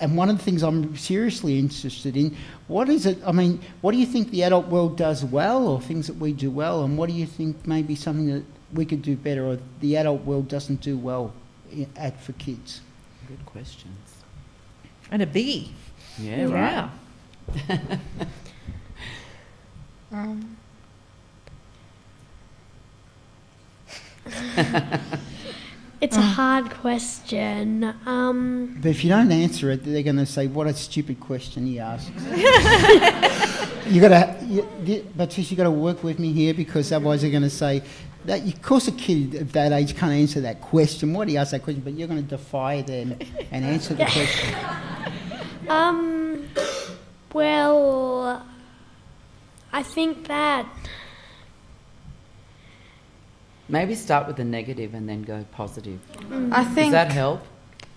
and one of the things I'm seriously interested in, what is it, I mean, what do you think the adult world does well, or things that we do well, and what do you think may be something that we could do better, or the adult world doesn't do well for kids? Good questions. And a biggie. Yeah, Wow. It's a hard question. But if you don't answer it, they're going to say, "What a stupid question he asked." Baptiste, you got to work with me here, because otherwise they're going to say that. Of course, a kid of that age can't answer that question. Why do you ask that question? But you're going to defy them and answer the question. Well, I think that Maybe start with the negative and then go positive. I think. Does that help?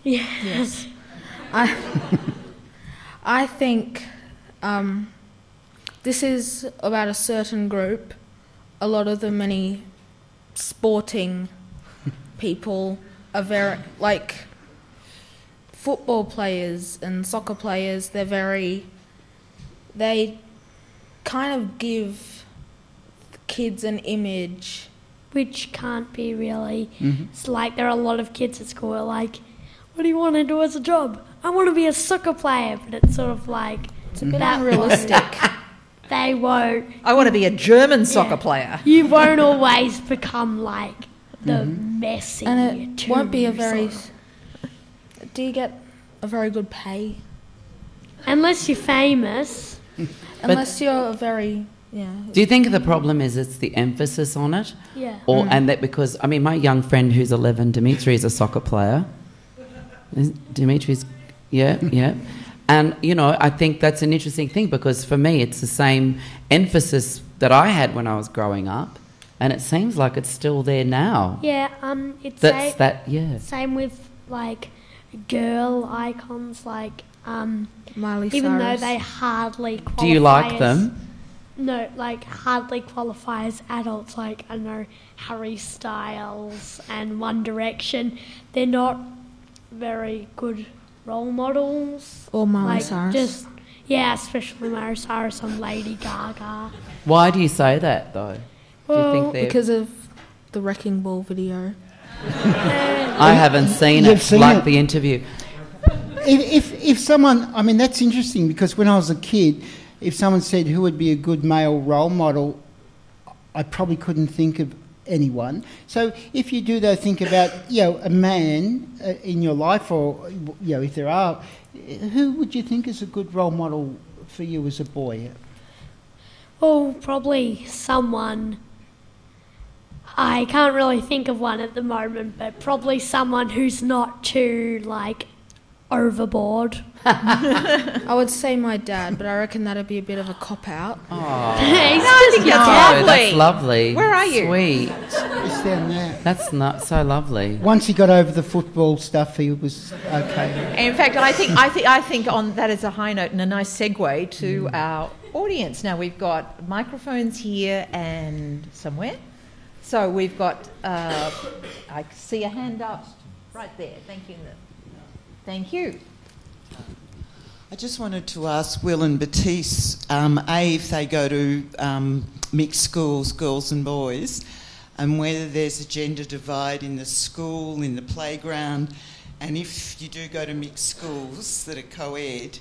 yeah. Yes. I think this is about a certain group. A lot of the many sporting people are very, like football players and soccer players, they kind of give kids an image. Which can't be really. Mm-hmm. It's like there are a lot of kids at school who are like, what do you want to do as a job? I want to be a soccer player. But it's sort of like, It's a bit that unrealistic. they won't. I want to be a German soccer player. You won't always become like the messy. And it won't be a too very... sort of- Do you get a very good pay? Unless you're famous. Unless you're a very... Yeah. Do you think the problem is it's the emphasis on it? Yeah. Or and that because, I mean, my young friend who's 11, Dimitri, is a soccer player. Dimitri's, yeah. And, you know, I think that's an interesting thing, because for me it's the same emphasis that I had when I was growing up, and it seems like it's still there now. Yeah, it's same with like girl icons, like Miley even though Cyrus. they hardly qualify. Do you like as- them? No, like hardly qualify as adults. Like I know Harry Styles and One Direction. They're not very good role models. Or Miley like Cyrus. especially Miley Cyrus and Lady Gaga. Why do you say that, though? Do you think they're... Because of the Wrecking Ball video. I haven't seen You've it, seen like it? the interview. If someone, I mean, that's interesting, because when I was a kid, if someone said who would be a good male role model, I probably couldn't think of anyone. So if you do, though, think about, a man in your life, or, if there are, who would you think is a good role model for you as a boy? Well, probably someone. I can't really think of one at the moment, but probably someone who's not too, like, overboard. I would say my dad, but I reckon that'd be a bit of a cop-out. Oh, I think that's lovely. that's lovely. Where are you? Sweet. It's down there. That's not so lovely. Once he got over the football stuff, he was okay. In fact, I think on that is a high note and a nice segue to our audience. Now we've got microphones here and somewhere. So we've got, I see a hand up right there. Thank you. Thank you. I just wanted to ask Will and Baptiste, if they go to mixed schools, girls and boys, and whether there's a gender divide in the school, in the playground, and if you do go to mixed schools that are co-ed,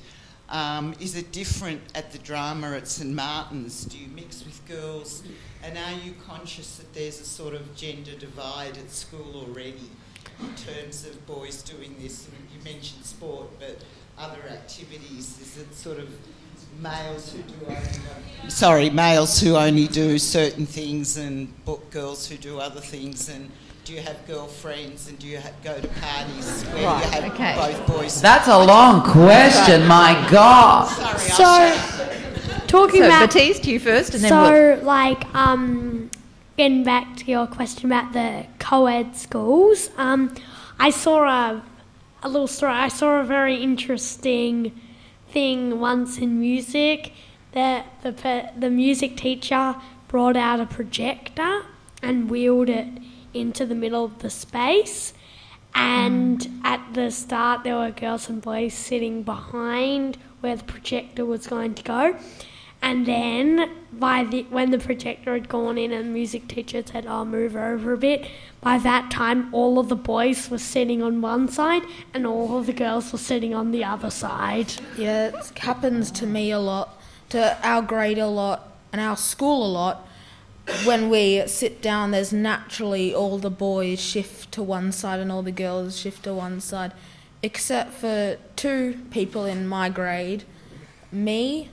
is it different at the drama at St Martin's? Do you mix with girls? And are you conscious that there's a sort of gender divide at school already in terms of boys doing this? You mentioned sport, but other activities, is it sort of males who only do certain things and girls who do other things? And do you have girlfriends, and do you go to parties where you have both boys? That's a long question, my God. Talking about Baptiste, you first, and then Will. Getting back to your question about the co-ed schools, I saw a little story. I saw a very interesting thing once in music, that the music teacher brought out a projector and wheeled it into the middle of the space, And at the start, there were girls and boys sitting behind where the projector was going to go. And then when the projector had gone in and the music teacher said, "I'll move over a bit," by that time all of the boys were sitting on one side and all of the girls were sitting on the other side. Yeah, it happens to me a lot, to our grade a lot, and our school a lot. When we sit down, there's naturally all the boys shift to one side and all the girls shift to one side, except for two people in my grade, me,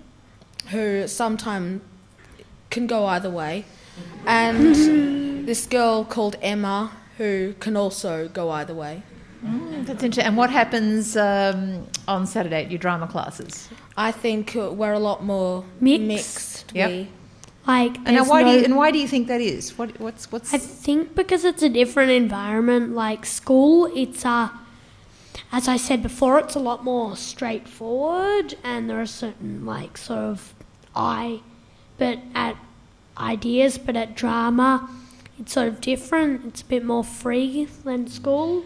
who sometimes can go either way, and this girl called Emma, who can also go either way. That's interesting. And what happens on Saturday at your drama classes? I think we're a lot more mixed. Yep. And why do you think that is? What's? I think because it's a different environment. Like school, it's as I said before, it's a lot more straightforward, and there are certain ideas. But at drama, it's sort of different. It's a bit more free than school.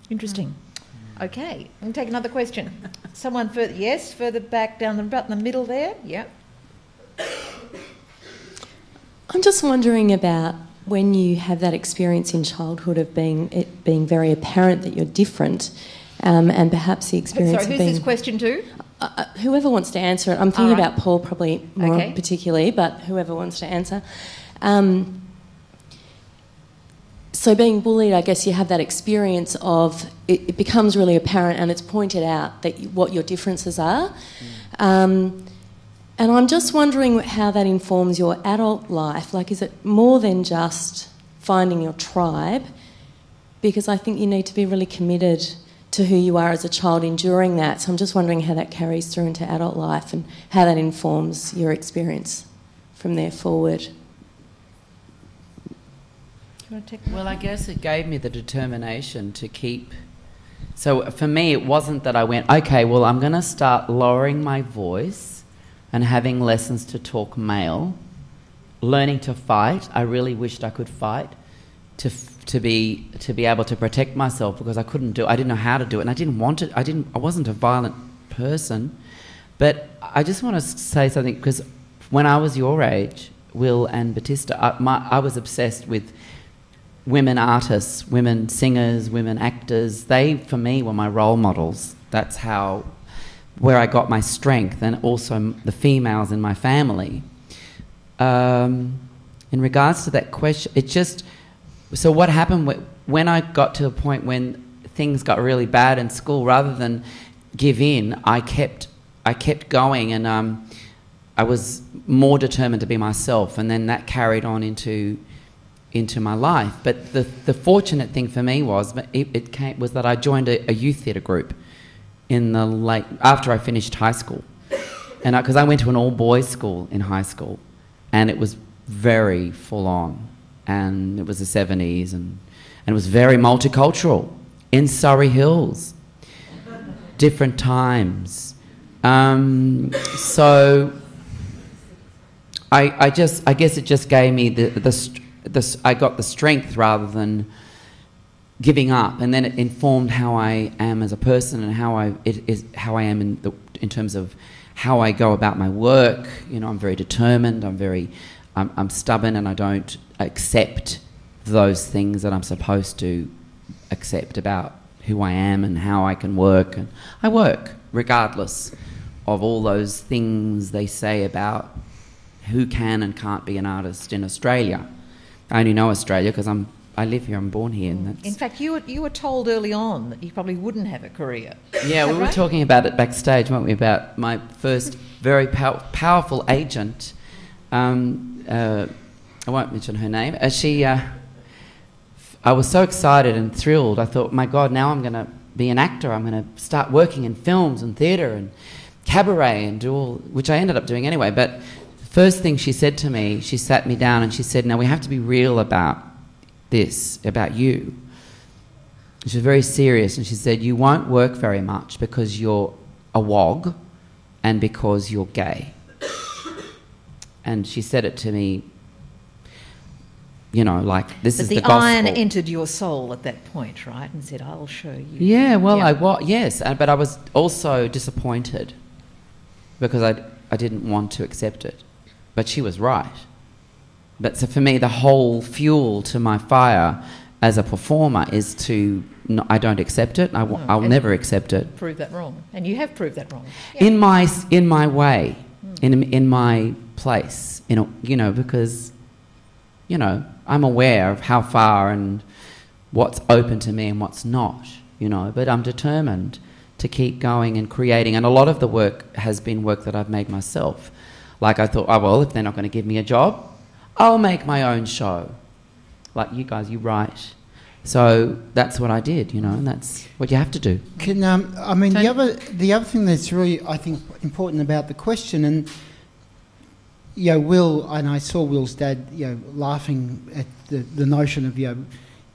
Interesting. Okay, we can take another question. Someone further? Yes, further back down about in the middle there. Yeah. I'm just wondering about when you have that experience in childhood of it being very apparent that you're different, and perhaps the experience Sorry, of who's being... this question to? Whoever wants to answer it. I'm thinking about Paul probably more Okay. particularly, but whoever wants to answer. So being bullied, I guess you have that experience of it becomes really apparent and it's pointed out that what your differences are. And I'm just wondering how that informs your adult life. Like, is it more than just finding your tribe? Because I think you need to be really committed to who you are as a child enduring that. So I'm just wondering how that carries through into adult life and how that informs your experience from there forward. Well, I guess it gave me the determination to keep... So for me, it wasn't that I went, okay, well, I'm going to start lowering my voice and having lessons to talk male, learning to fight. I really wished I could fight to be able to protect myself, because I didn't know how to do it, and I didn't want it. I wasn't a violent person. But I just want to say something, because when I was your age, Will and Batista, I was obsessed with women artists, women singers, women actors. They, for me, were my role models. That's where I got my strength, and also the females in my family. In regards to that question, so what happened when I got to a point when things got really bad in school, rather than give in, I kept going, and I was more determined to be myself, and then that carried on into my life. But the fortunate thing for me was that I joined a youth theatre group after I finished high school, and because I went to an all-boys school in high school, and it was very full-on, and it was the 70s, and it was very multicultural in Surrey Hills, different times. So I guess it just gave me I got the strength rather than giving up, and then it informed how I am as a person and how I am in terms of how I go about my work. You know, I'm very determined. I'm stubborn, and I don't accept those things that I'm supposed to accept about who I am and how I can work. And I work regardless of all those things they say about who can and can't be an artist in Australia. I only know Australia because I live here, I'm born here. And that's... In fact, you were told early on that you probably wouldn't have a career. Yeah, we were talking about it backstage, weren't we, about my first very powerful agent. I won't mention her name. I was so excited and thrilled. I thought, my God, now I'm going to be an actor. I'm going to start working in films and theatre and cabaret and do all, which I ended up doing anyway. But the first thing she said to me, she sat me down and she said, now we have to be real about this, about you. She was very serious, and she said, you won't work very much because you're a wog and because you're gay. And she said it to me you know, like this But is the the gospel. iron entered your soul at that point, right, and said, "I'll show you." Yeah, well, Yeah. yes, but I was also disappointed because I didn't want to accept it. But she was right. But so for me, the whole fuel to my fire as a performer is to I don't accept it. I'll never accept it. Prove that wrong, and you have proved that wrong. In my way, in my place, because I'm aware of how far and what's open to me and what's not, but I'm determined to keep going and creating. And a lot of the work has been work that I've made myself. Like I thought, if they're not going to give me a job, I'll make my own show. Like you guys, you write. So that's what I did, and that's what you have to do. The other thing that's really, I think, important about the question, and Will, and I saw Will's dad, laughing at the notion of, you're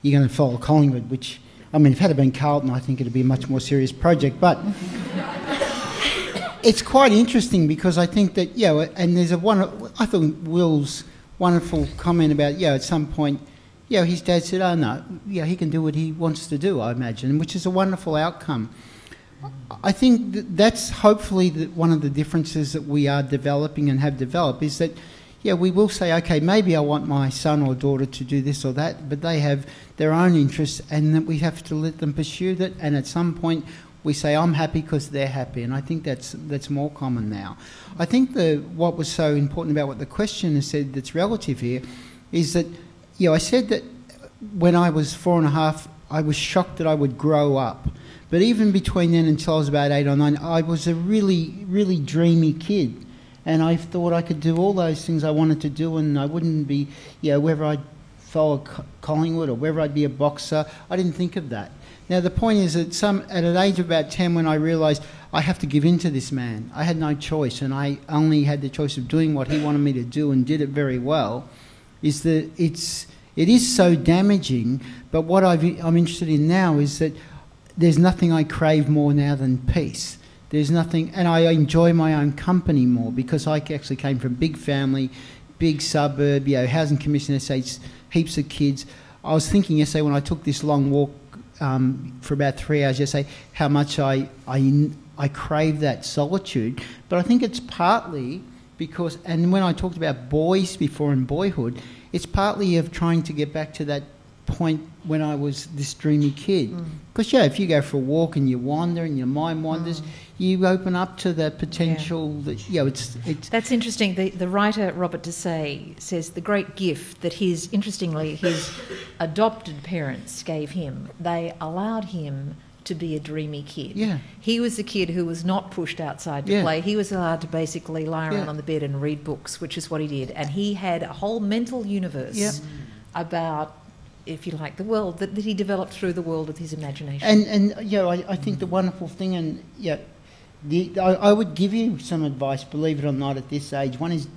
going to follow Collingwood, which, if it had been Carlton, I think it'd be a much more serious project. But it's quite interesting because I think that, and there's I thought Will's wonderful comment about, at some point, his dad said, "Oh no, he can do what he wants to do." I imagine, which is a wonderful outcome. I think that's hopefully one of the differences that we are developing and have developed is that, we will say, okay, maybe I want my son or daughter to do this or that, but they have their own interests, and that we have to let them pursue that. And at some point, we say, "I'm happy because they're happy," and I think that's more common now. I think what was so important about what the questioner said that's relative here is that. I said that when I was 4.5, I was shocked that I would grow up. But even between then until I was about 8 or 9, I was a really, really dreamy kid. And I thought I could do all those things I wanted to do, and I wouldn't be, whether I'd follow Collingwood or whether I'd be a boxer, I didn't think of that. Now, the point is that at an age of about 10, when I realised I have to give in to this man, I had no choice, and I only had the choice of doing what he wanted me to do and did it very well, is that it is so damaging, but what I'm interested in now is that there's nothing I crave more now than peace. There's nothing, and I enjoy my own company more because I actually came from a big family, big suburb, housing commission estates, heaps of kids. I was thinking yesterday when I took this long walk for about 3 hours yesterday how much I crave that solitude, but I think it's partly because, and when I talked about boys before in Boyhood, it's partly of trying to get back to that point when I was this dreamy kid. Because, if you go for a walk and you wander and your mind wanders, you open up to the potential that, it's... That's interesting. The writer, Robert Dessay, says the great gift that his adopted parents gave him, they allowed him to be a dreamy kid. Yeah. He was a kid who was not pushed outside to play. He was allowed to basically lie around on the bed and read books, which is what he did. And he had a whole mental universe about, if you like, the world that he developed through the world of his imagination. And I think the wonderful thing, and I would give you some advice, believe it or not, at this age. One is,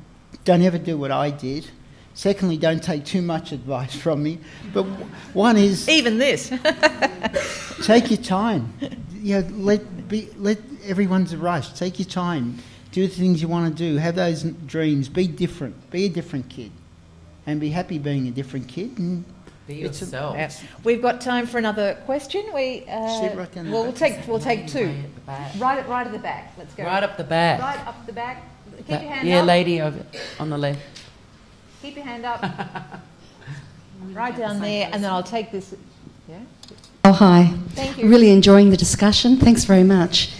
don't ever do what I did. Secondly, don't take too much advice from me. But one is... Even this. Take your time. Let everyone's a rush. Take your time. Do the things you want to do. Have those dreams. Be different. Be a different kid. And be happy being a different kid. And be yourself. We've got time for another question. Sit right down the back. We'll take two. Right at the back. Let's go. Right up the back. Right up the back. Keep your hand up. Yeah, lady over on the left. Keep your hand up. Right down there, and then I'll take this. Yeah. Oh, hi. Thank you. Really enjoying the discussion. Thanks very much.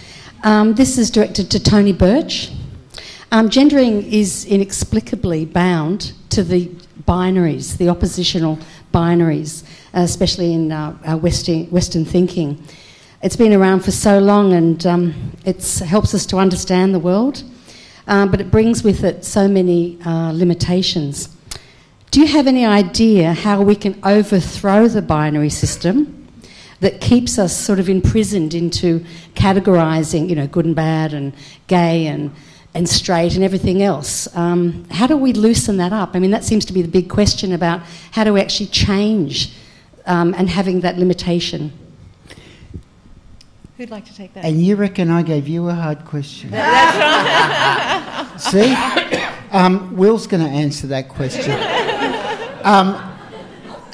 This is directed to Tony Birch. Gendering is inexplicably bound to the binaries, the oppositional binaries, especially in Western thinking. It's been around for so long, and it helps us to understand the world, but it brings with it so many limitations. Do you have any idea how we can overthrow the binary system that keeps us sort of imprisoned into categorising, good and bad and gay and straight and everything else? How do we loosen that up? I mean, that seems to be the big question about how do we actually change and having that limitation. Who'd like to take that? And you reckon I gave you a hard question? That's right. See? Will's going to answer that question.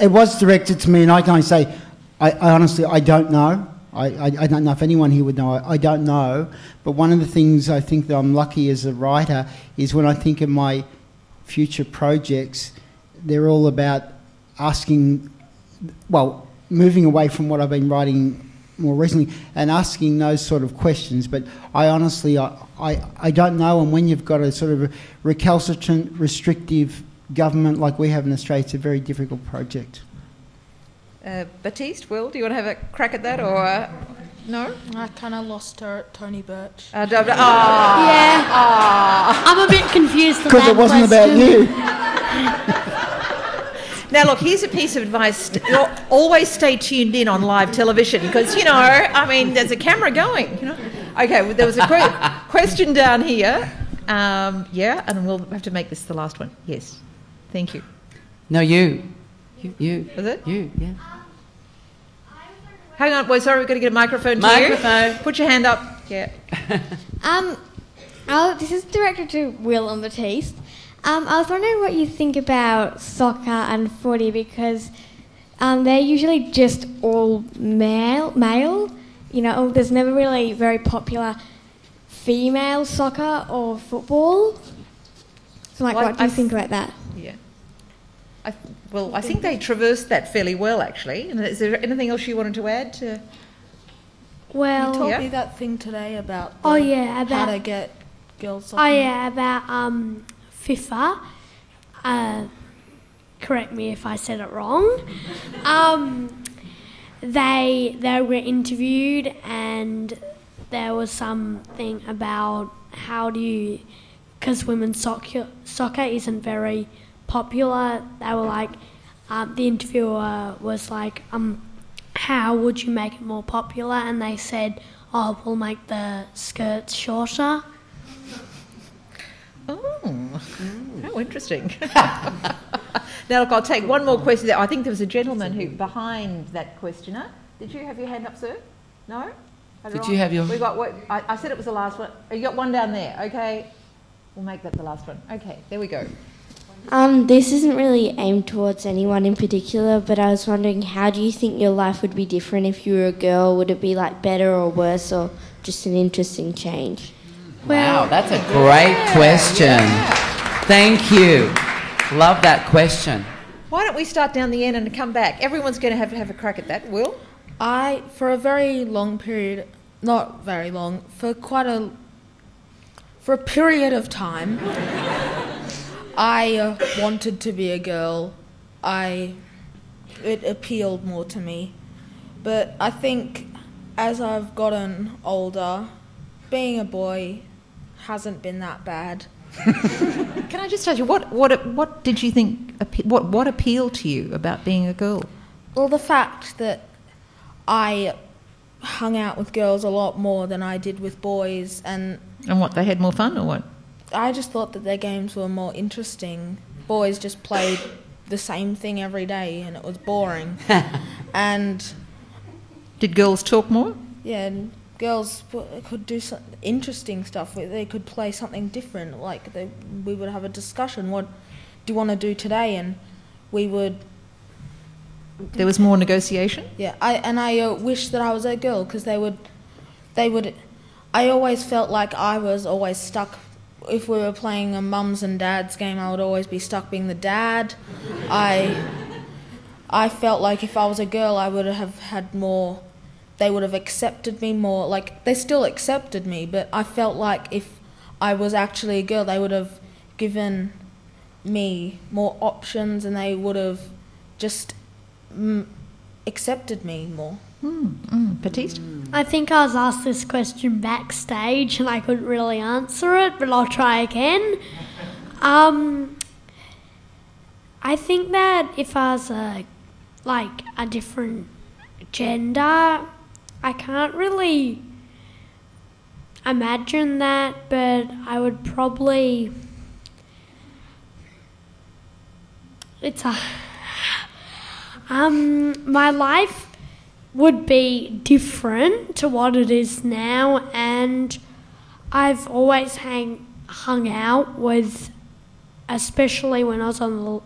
It was directed to me, and I can only say, I honestly, I don't know. I don't know if anyone here would know. I don't know. But one of the things I think that I'm lucky as a writer is when I think of my future projects, they're all about asking, well, moving away from what I've been writing more recently and asking those sort of questions. But I honestly, I don't know. And when you've got a sort of recalcitrant, restrictive government like we have in Australia, it's a very difficult project. Baptiste, Will, do you want to have a crack at that, or no? I kind of lost her at Tony Birch. Yeah. I'm a bit confused because it wasn't about you. Now, look, here's a piece of advice. Always stay tuned in on live television because, you know, I mean, there's a camera going, you know. Okay, well, there was a question down here. Yeah, and we'll have to make this the last one. Yes. Thank you. No, you. You. Was it? You, yeah. Hang on, we're sorry, we've got to get a microphone to you. Put your hand up. Yeah. This is directed to Will and Baptiste. I was wondering what you think about soccer and footy because they're usually just all male. You know, there's never really very popular female soccer or football. So, what do you think about that? Yeah. I think they traversed that fairly well, actually. And is there anything else you wanted to add to? Well, you told me that thing today about how to get girls soccer. Oh yeah, about FIFA. Correct me if I said it wrong. They were interviewed and there was something about how do you, because women's soccer isn't very popular. They were like, the interviewer was like, how would you make it more popular? And they said, oh, we'll make the skirts shorter. Oh, how interesting. Now, look, I'll take one more question there. I think there was a gentleman who behind that questioner. Did you have your hand up, sir? No? Did you have your... We got what, I said it was the last one. You got one down there, okay? We'll make that the last one. Okay, there we go. This isn't really aimed towards anyone in particular, but I was wondering, how do you think your life would be different if you were a girl? Would it be like better or worse, or just an interesting change? Wow, that's a great question. Yeah. Thank you. Love that question. Why don't we start down the end and come back? Everyone's going to have a crack at that. Will? For a very long period, not very long, for a period of time, I wanted to be a girl. It appealed more to me. But I think as I've gotten older, being a boy hasn't been that bad. Can I just ask you, what did you think, what appealed to you about being a girl? Well, the fact that I hung out with girls a lot more than I did with boys. And what, they had more fun or what? I just thought that their games were more interesting. Boys just played the same thing every day and it was boring. And did girls talk more? Yeah, and girls could do some interesting stuff. They could play something different. Like we would have a discussion. What do you want to do today? And we would. There was more negotiation. Yeah, I wish that I was a girl because they would. I always felt like I was always stuck. If we were playing a mums and dads game, I would always be stuck being the dad. I felt like if I was a girl, I would have had more. They would have accepted me more. Like, they still accepted me, but I felt like if I was actually a girl, they would have given me more options and they would have just accepted me more. Baptiste? I think I was asked this question backstage and I couldn't really answer it, but I'll try again. I think that if I was a different gender, I can't really imagine that, but I would probably... my life would be different to what it is now, and I've always hung out with, especially when I was on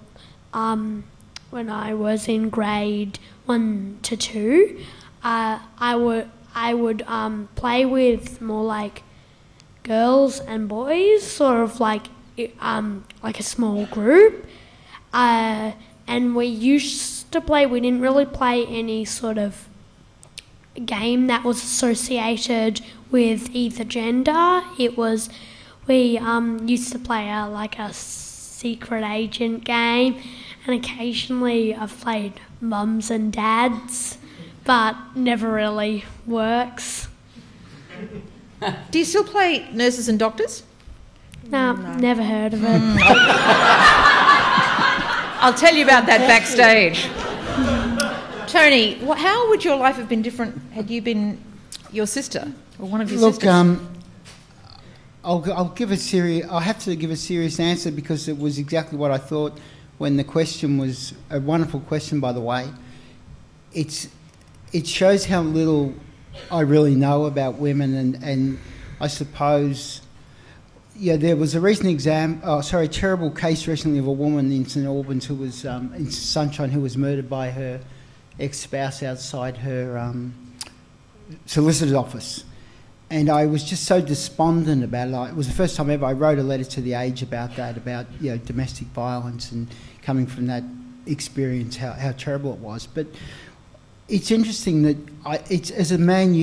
when I was in grade 1 to 2, I would play with more like girls and boys, sort of like a small group. And we used to play. We didn't really play any sort of game that was associated with either gender. We used to play a secret agent game, and occasionally I've played mums and dads, but never really works. Do you still play nurses and doctors? No, never heard of it. I'll tell you about that backstage. Tony, how would your life have been different had you been your sister or one of your sisters? Look, I'll have to give a serious answer because it was exactly what I thought when the question was a wonderful question, by the way. It shows how little I really know about women, and I suppose, there was a a terrible case recently of a woman in St Albans who was in Sunshine who was murdered by her ex-spouse outside her solicitor's office. And I was just so despondent about it. It was the first time ever I wrote a letter to The Age about that, about domestic violence and coming from that experience, how terrible it was. But it's interesting that as a man,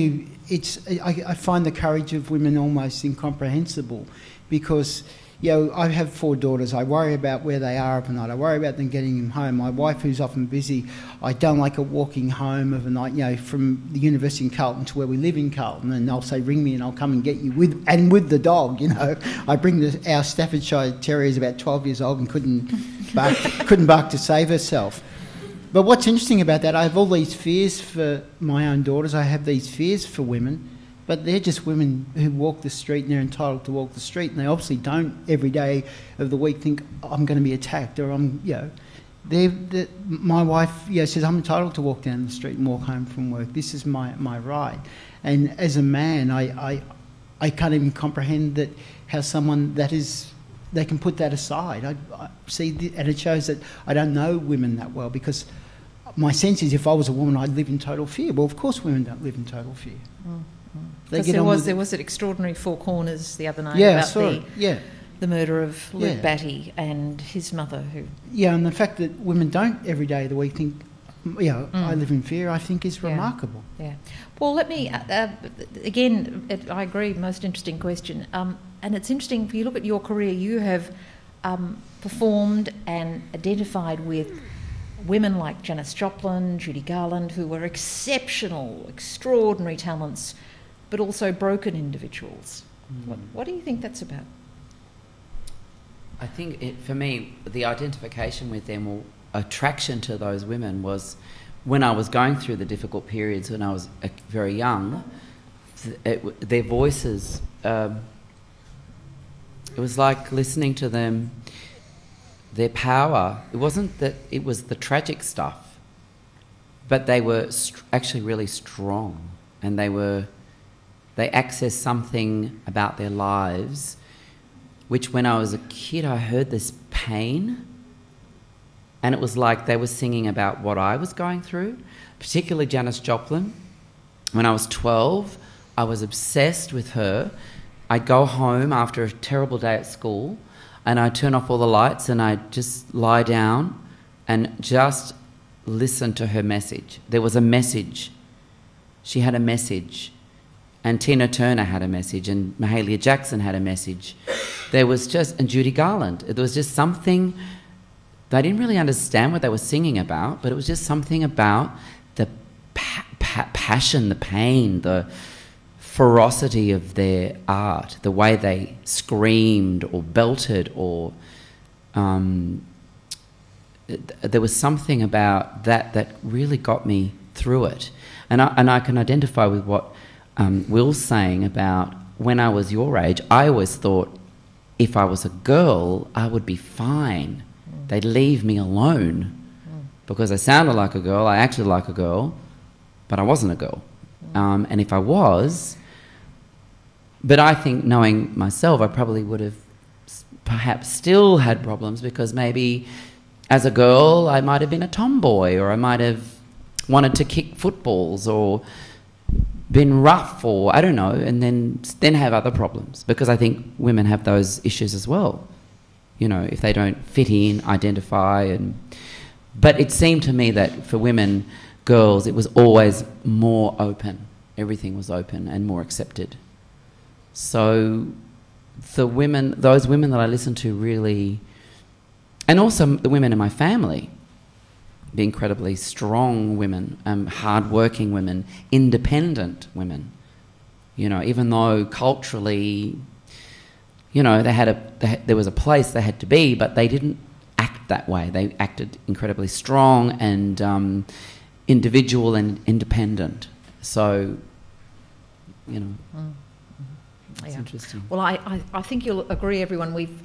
I find the courage of women almost incomprehensible because, I have 4 daughters. I worry about where they are overnight. I worry about them getting them home. My wife, who's often busy, I don't like her walking home overnight, from the university in Carlton to where we live in Carlton, and they'll say, ring me and I'll come and get you with the dog, I bring our Staffordshire Terrier is about 12 years old and couldn't bark to save herself. But what's interesting about that, I have all these fears for my own daughters. I have these fears for women, but they're just women who walk the street and they're entitled to walk the street, and they obviously don't every day of the week think, I'm going to be attacked, or my wife says, I'm entitled to walk down the street and walk home from work. This is my right. And as a man, I can't even comprehend how someone they can put that aside. I see, and it shows that I don't know women that well, because my sense is if I was a woman, I'd live in total fear. Well, of course women don't live in total fear. Because there was an extraordinary Four Corners the other night about the murder of Luke Batty and his mother. And the fact that women don't every day of the week think, I live in fear, I think is remarkable. Yeah. Well, let me, again, I agree, most interesting question. And it's interesting, if you look at your career, you have performed and identified with women like Janis Joplin, Judy Garland, who were exceptional, extraordinary talents, but also broken individuals. What do you think that's about? I think, for me, the identification with them or attraction to those women was when I was going through the difficult periods when I was very young, their voices, it was like listening to them, their power. It wasn't that it was the tragic stuff, but they were actually really strong, and they accessed something about their lives which when I was a kid I heard this pain, and it was like they were singing about what I was going through, particularly Janis Joplin. When I was 12, I was obsessed with her. I'd go home after a terrible day at school and I'd turn off all the lights and I'd just lie down and just listen to her message. There was a message. She had a message. And Tina Turner had a message, and Mahalia Jackson had a message. And Judy Garland. There was just something, they didn't really understand what they were singing about, but it was just something about the passion, the pain, the ferocity of their art, the way they screamed or belted or... there was something about that really got me through it. And I can identify with what Will's saying about when I was your age. I always thought if I was a girl, I would be fine. They'd leave me alone because I sounded like a girl, I acted like a girl, but I wasn't a girl. And if I was... But I think, knowing myself, I probably would have perhaps still had problems because maybe as a girl, I might have been a tomboy, or I might have wanted to kick footballs, or been rough, or I don't know, and then have other problems, because I think women have those issues as well. You know, if they don't fit in, identify, but it seemed to me that for women, girls, it was always more open. Everything was open and more accepted. So those women that I listened to really, and also the women in my family, the incredibly strong women, hard-working women, independent women. You know, even though culturally, you know, there was a place they had to be, but they didn't act that way. They acted incredibly strong and individual and independent. So, you know, it's interesting. Well, I think you'll agree, everyone, we've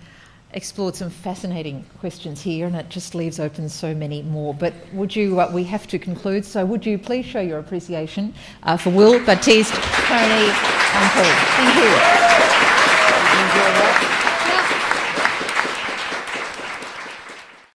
explored some fascinating questions here, and it just leaves open so many more. But would you, we have to conclude, so would you please show your appreciation for Will, Baptiste, Tony and Paul. Thank you.